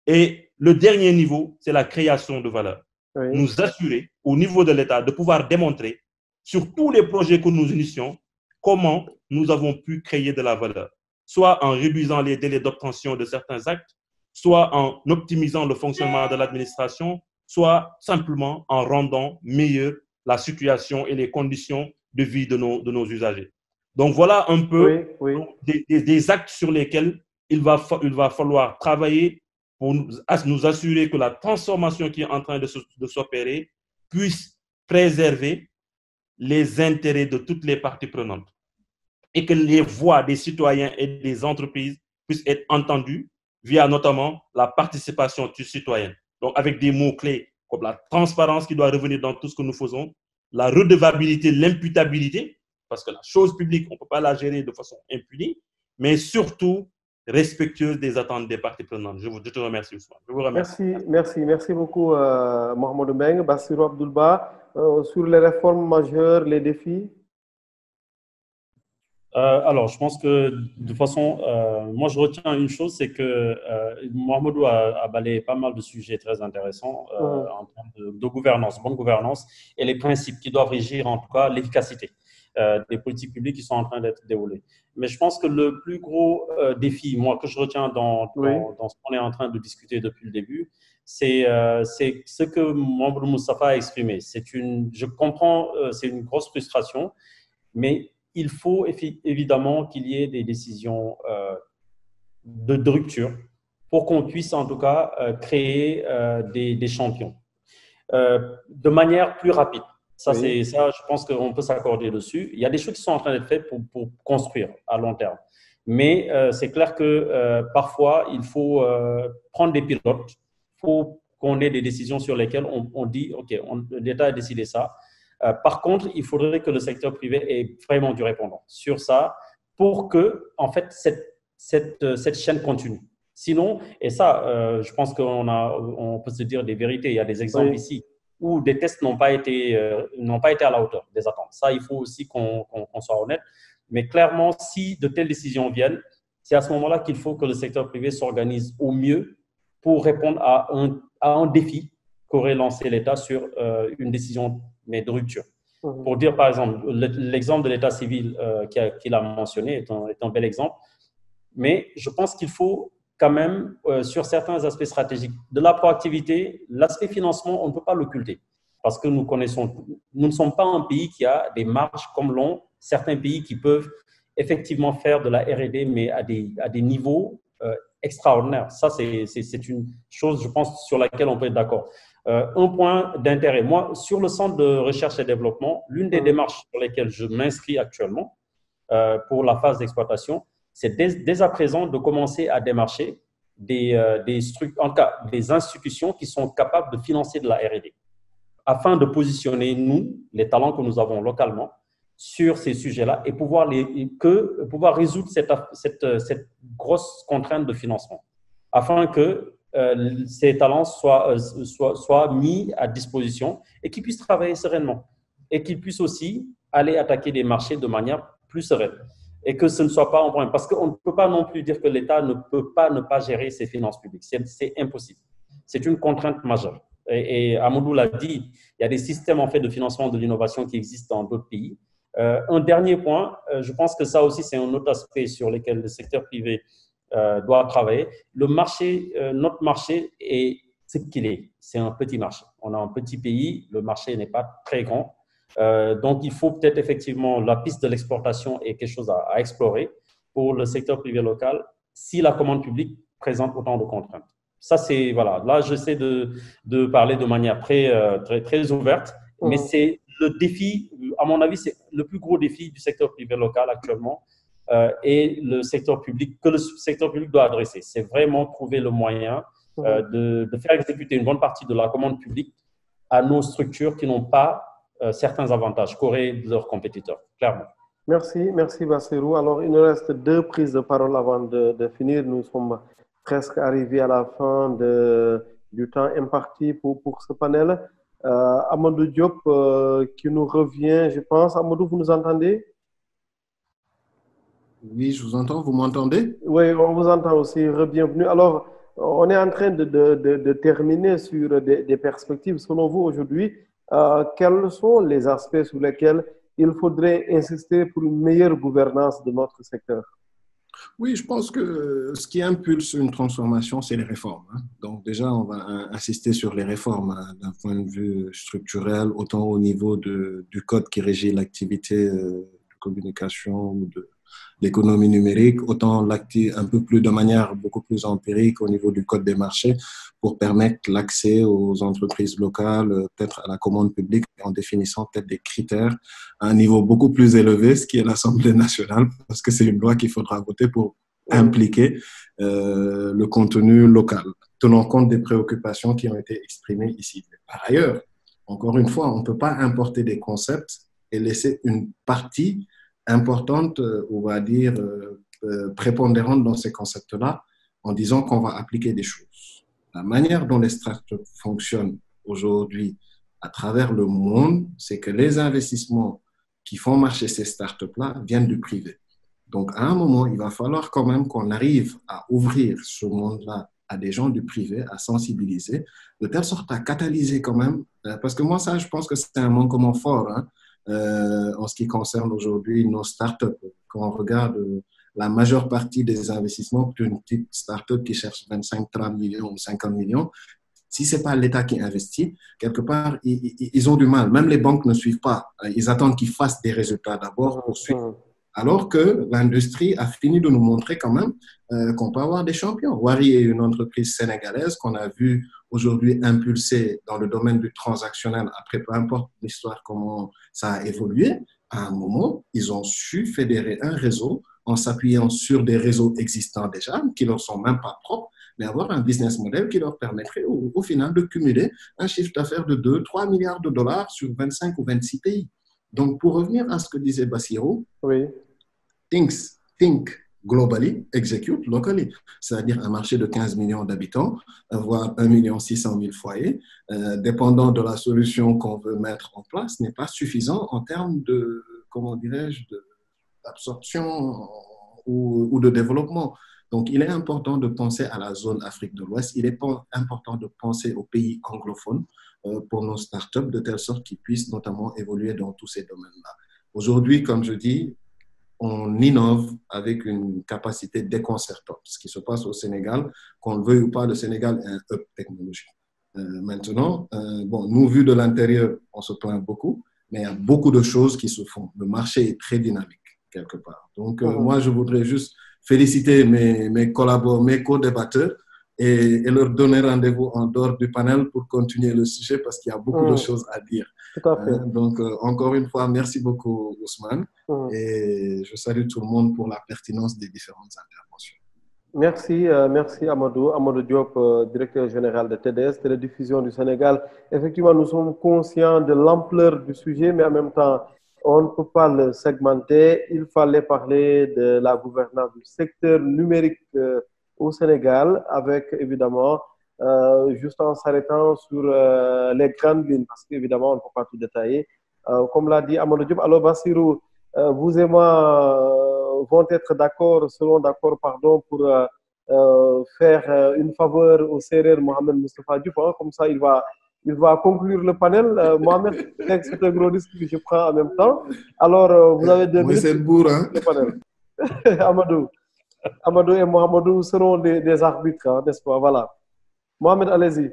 Et le dernier niveau, c'est la création de valeur. Oui. Nous assurer au niveau de l'État de pouvoir démontrer sur tous les projets que nous initions comment nous avons pu créer de la valeur, soit en réduisant les délais d'obtention de certains actes, soit en optimisant le fonctionnement de l'administration, soit simplement en rendant meilleure la situation et les conditions de vie de nos usagers. Donc, voilà un peu des actes sur lesquels il va falloir travailler pour nous assurer que la transformation qui est en train de s'opérer puisse préserver les intérêts de toutes les parties prenantes et que les voix des citoyens et des entreprises puissent être entendues via notamment la participation citoyenne. Donc, avec des mots-clés comme la transparence qui doit revenir dans tout ce que nous faisons, la redevabilité, l'imputabilité, parce que la chose publique, on ne peut pas la gérer de façon impunie, mais surtout respectueuse des attentes des parties prenantes. Je te remercie, Ousmane. Je vous remercie. Merci beaucoup, Mohamed Mbengue. Bassirou Abdoul Ba, sur les réformes majeures, les défis. Alors, je pense que de toute façon, moi je retiens une chose, c'est que Mohamedou a balayé pas mal de sujets très intéressants en termes de gouvernance, bonne gouvernance, et les principes qui doivent régir en tout cas l'efficacité des politiques publiques qui sont en train d'être déroulées. Mais je pense que le plus gros défi, moi, que je retiens dans ce qu'on est en train de discuter depuis le début, c'est ce que Mohamedou Moustapha a exprimé. Je comprends, c'est une grosse frustration, mais il faut évidemment qu'il y ait des décisions de rupture pour qu'on puisse en tout cas créer des champions de manière plus rapide. Ça, je pense qu'on peut s'accorder dessus. Il y a des choses qui sont en train d'être faites pour construire à long terme. Mais c'est clair que parfois, il faut prendre des pilotes. Il faut qu'on ait des décisions sur lesquelles on dit, OK, l'État a décidé ça. Par contre, il faudrait que le secteur privé ait vraiment du répondant sur ça pour que, en fait, cette chaîne continue. Sinon, et ça, je pense on peut se dire des vérités. Il y a des exemples ici où des tests n'ont pas été à la hauteur des attentes. Ça, il faut aussi qu'on soit honnête. Mais clairement, si de telles décisions viennent, c'est à ce moment-là qu'il faut que le secteur privé s'organise au mieux pour répondre à un défi qu'aurait lancé l'État sur une décision mais de rupture. Pour dire, par exemple, l'exemple de l'état civil qu'il a mentionné est un bel exemple, mais je pense qu'il faut quand même, sur certains aspects stratégiques, de la proactivité, l'aspect financement, on ne peut pas l'occulter, parce que nous ne sommes pas un pays qui a des marges comme l'ont certains pays qui peuvent effectivement faire de la R&D, mais à des niveaux extraordinaires. Ça, c'est une chose, je pense, sur laquelle on peut être d'accord. Un point d'intérêt. Moi, sur le centre de recherche et développement, l'une des démarches sur lesquelles je m'inscris actuellement pour la phase d'exploitation, c'est dès à présent de commencer à démarcher des institutions qui sont capables de financer de la R&D afin de positionner, nous, les talents que nous avons localement sur ces sujets-là et pouvoir résoudre cette grosse contrainte de financement afin que ces talents soient mis à disposition et qu'ils puissent travailler sereinement et qu'ils puissent aussi aller attaquer des marchés de manière plus sereine. et que ce ne soit pas un problème. Parce qu'on ne peut pas non plus dire que l'État ne peut pas ne pas gérer ses finances publiques. C'est impossible. C'est une contrainte majeure. Et Amadou l'a dit, il y a des systèmes en fait de financement de l'innovation qui existent dans d'autres pays. Un dernier point, je pense que ça aussi, c'est un autre aspect sur lequel le secteur privé doit travailler. Le marché, notre marché est ce qu'il est. C'est un petit marché. On a un petit pays, le marché n'est pas très grand. Donc, il faut peut-être effectivement, la piste de l'exportation est quelque chose à explorer pour le secteur privé local si la commande publique présente autant de contraintes. Ça, c'est, voilà, là, j'essaie de parler de manière très ouverte, mais c'est le défi, à mon avis, c'est le plus gros défi du secteur privé local actuellement et le secteur public, que le secteur public doit adresser. C'est vraiment trouver le moyen de faire exécuter une bonne partie de la commande publique à nos structures qui n'ont pas certains avantages qu'auraient leurs compétiteurs, clairement. Merci Bassirou. Alors, il nous reste 2 prises de parole avant de finir. Nous sommes presque arrivés à la fin du temps imparti pour ce panel. Amadou Diop qui nous revient, je pense. Amadou, vous nous entendez? Oui, je vous entends. Vous m'entendez? Oui, on vous entend aussi. Bienvenue. Alors, on est en train de terminer sur des perspectives. Selon vous, aujourd'hui, quels sont les aspects sur lesquels il faudrait insister pour une meilleure gouvernance de notre secteur? Oui, je pense que ce qui impulse une transformation, c'est les réformes. Donc déjà, on va insister sur les réformes d'un point de vue structurel, autant au niveau du code qui régit l'activité de communication ou de l'économie numérique, autant un peu plus de manière beaucoup plus empirique au niveau du code des marchés pour permettre l'accès aux entreprises locales, peut-être à la commande publique, en définissant peut-être des critères à un niveau beaucoup plus élevé, ce qui est l'Assemblée nationale, parce que c'est une loi qu'il faudra voter pour impliquer le contenu local, tenant compte des préoccupations qui ont été exprimées ici. Par ailleurs, encore une fois, on ne peut pas importer des concepts et laisser une partie importante, on va dire, prépondérante dans ces concepts-là, en disant qu'on va appliquer des choses. La manière dont les startups fonctionnent aujourd'hui à travers le monde, c'est que les investissements qui font marcher ces startups-là viennent du privé. Donc, à un moment, il va falloir quand même qu'on arrive à ouvrir ce monde-là à des gens du privé, à sensibiliser, de telle sorte à catalyser quand même, parce que moi, ça, je pense que c'est un manquement fort, en ce qui concerne aujourd'hui nos startups. Quand on regarde la majeure partie des investissements pour une petite startup qui cherche 25, 30 millions ou 50 millions, si ce n'est pas l'État qui investit, quelque part, ils ont du mal. Même les banques ne suivent pas. Ils attendent qu'ils fassent des résultats d'abord pour suivre. Alors que l'industrie a fini de nous montrer quand même qu'on peut avoir des champions. Wari est une entreprise sénégalaise qu'on a vu aujourd'hui impulsée dans le domaine du transactionnel. Après, peu importe l'histoire, comment ça a évolué, à un moment, ils ont su fédérer un réseau en s'appuyant sur des réseaux existants déjà, qui ne leur sont même pas propres, mais avoir un business model qui leur permettrait au final de cumuler un chiffre d'affaires de 2-3 milliards de dollars sur 25 ou 26 pays. Donc, pour revenir à ce que disait Bassirou, think globally, execute locally. C'est-à-dire un marché de 15 millions d'habitants, voire 1 600 000 foyers, dépendant de la solution qu'on veut mettre en place, n'est pas suffisant en termes de, comment dirais-je, d'absorption ou de développement. Donc, il est important de penser à la zone Afrique de l'Ouest. Il est important de penser aux pays anglophones pour nos startups, de telle sorte qu'ils puissent notamment évoluer dans tous ces domaines-là. Aujourd'hui, comme je dis, on innove avec une capacité déconcertante. Ce qui se passe au Sénégal, qu'on le veuille ou pas, le Sénégal est un hub technologique. Maintenant, bon, nous, vu de l'intérieur, on se plaint beaucoup, mais il y a beaucoup de choses qui se font. Le marché est très dynamique, quelque part. Donc, moi, je voudrais juste féliciter mes co-débatteurs et leur donner rendez-vous en dehors du panel pour continuer le sujet parce qu'il y a beaucoup de choses à dire. Tout à fait. Donc, encore une fois, merci beaucoup, Ousmane. Et je salue tout le monde pour la pertinence des différentes interventions. Merci Amadou. Amadou Diop, directeur général de TDS, Télédiffusion du Sénégal. Effectivement, nous sommes conscients de l'ampleur du sujet, mais en même temps, on ne peut pas le segmenter. Il fallait parler de la gouvernance du secteur numérique au Sénégal, avec évidemment, juste en s'arrêtant sur les grandes lignes, parce qu'évidemment, on ne peut pas tout détailler. Comme l'a dit Amadou Diop, alors Bassirou, vous et moi vont être d'accord, seront d'accord, pardon, pour faire une faveur au Sérère Mohamed Moustapha Diouf. Hein. Comme ça, il va conclure le panel. Mohamed, c'est un gros risque que je prends en même temps. Alors, vous avez 2 minutes pour le panel. Amadou et Mohamedou seront des arbitres, hein, n'est-ce pas? Voilà. Mohamed, allez-y.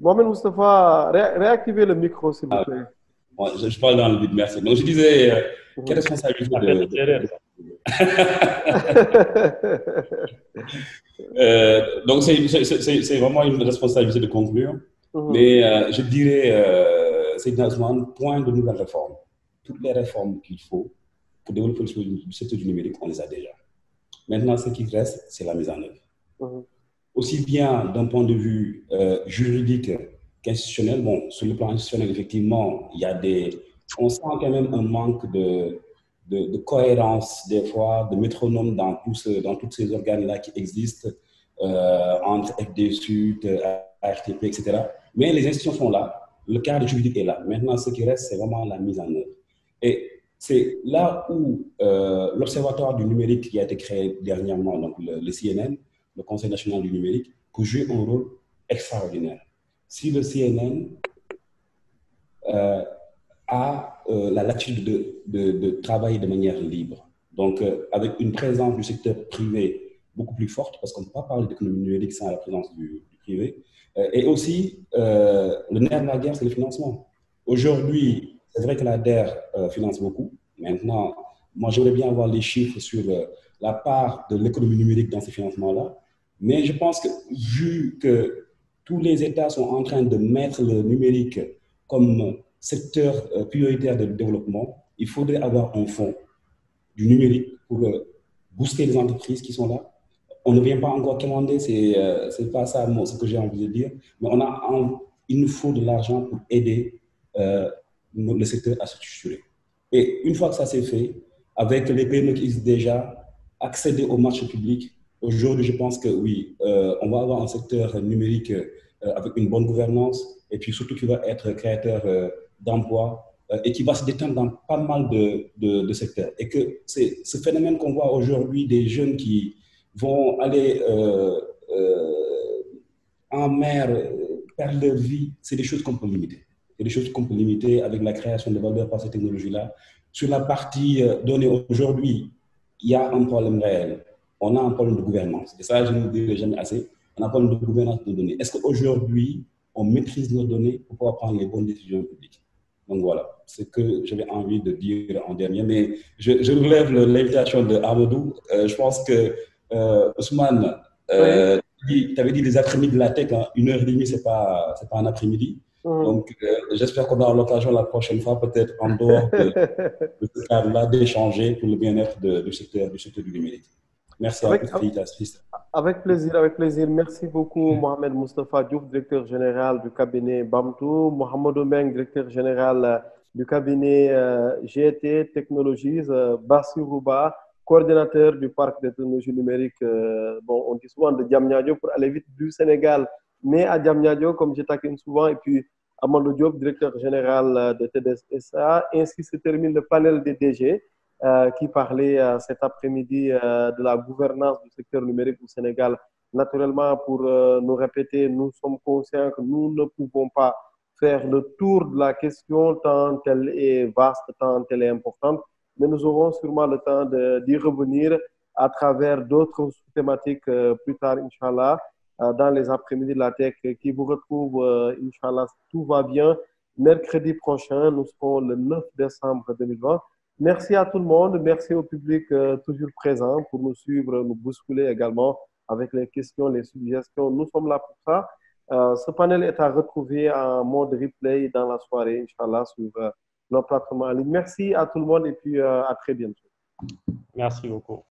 Mohamed Moustapha, réactivez le micro, s'il vous plaît. Bon, je parle dans le vide, merci. Donc, je disais, quelle responsabilité donc, c'est vraiment une responsabilité de conclure. Mais je dirais, c'est un point de nouvelles réformes. Toutes les réformes qu'il faut pour développer le secteur du numérique, on les a déjà. Maintenant, ce qui reste, c'est la mise en œuvre. Aussi bien d'un point de vue juridique qu'institutionnel. Bon, sur le plan institutionnel, effectivement, on sent quand même un manque de cohérence, des fois, de métronome dans tous ces organes-là qui existent, entre FDSUD, ARTP, etc. Mais les institutions sont là, le cadre juridique est là. Maintenant, ce qui reste, c'est vraiment la mise en œuvre. Et c'est là où l'Observatoire du numérique qui a été créé dernièrement, donc le CNN, le Conseil national du numérique, peut jouer un rôle extraordinaire. Si le CNN a la latitude de travailler de manière libre, donc avec une présence du secteur privé beaucoup plus forte, parce qu'on ne peut pas parler d'économie numérique sans la présence du privé, et aussi le nerf de la guerre, c'est le financement. Aujourd'hui, c'est vrai que la DER finance beaucoup. Maintenant, moi, j'aimerais bien avoir les chiffres sur la part de l'économie numérique dans ces financements-là. Mais je pense que, vu que tous les États sont en train de mettre le numérique comme secteur prioritaire de développement, il faudrait avoir un fonds du numérique pour booster les entreprises qui sont là. On ne vient pas encore commander, c'est pas ça ce que j'ai envie de dire, mais il nous faut de l'argent pour aider le secteur à se structurer. Et une fois que ça s'est fait, avec les PME qui existent déjà, accéder au marché public. Aujourd'hui, je pense que oui, on va avoir un secteur numérique avec une bonne gouvernance et puis surtout qui va être créateur d'emplois et qui va se détendre dans pas mal de secteurs. Et que c'est ce phénomène qu'on voit aujourd'hui des jeunes qui vont aller en mer, perdre leur vie, c'est des choses qu'on peut limiter. C'est des choses qu'on peut limiter avec la création de valeur par ces technologies-là. Sur la partie donnée aujourd'hui, il y a un problème réel. On a un problème de gouvernance. Et ça, je ne le dirai jamais assez. On a un problème de gouvernance de données. Est-ce qu'aujourd'hui, on maîtrise nos données pour pouvoir prendre les bonnes décisions publiques? Donc voilà, c'est ce que j'avais envie de dire en dernier. Mais je relève l'invitation de Amadou. Je pense que Ousmane, tu avais dit les après-midi de la tech, hein, 1h30, c'est pas un après-midi. Donc, j'espère qu'on aura l'occasion la prochaine fois, peut-être en dehors de ce cadre-là, d'échanger pour le bien-être du secteur du numérique. Merci à tous. Avec plaisir, avec plaisir. Merci beaucoup, Mohamed Moustapha Diouf, directeur général du cabinet BAMTOU, Mohamedou Meng, directeur général du cabinet GT Technologies, Bassirou Ba, coordinateur du parc de technologie numérique. Bon, on dit souvent de Diamniadio pour aller vite du Sénégal, mais à Diamniadio, comme je taquine souvent, et puis Amadou Diop, directeur général de TDSA. Ainsi se termine le panel des DG qui parlait cet après-midi de la gouvernance du secteur numérique au Sénégal. Naturellement, pour nous répéter, nous sommes conscients que nous ne pouvons pas faire le tour de la question tant elle est vaste, tant elle est importante, mais nous aurons sûrement le temps d'y revenir à travers d'autres thématiques plus tard, Inch'Allah, dans les après-midi de la tech qui vous retrouvent, Inch'Allah, tout va bien. Mercredi prochain, nous serons le 9 décembre 2020. Merci à tout le monde. Merci au public toujours présent pour nous suivre, nous bousculer également avec les questions, les suggestions. Nous sommes là pour ça. Ce panel est à retrouver en mode replay dans la soirée, Inch'Allah, sur nos plateformes en ligne. Merci à tout le monde et puis à très bientôt. Merci beaucoup.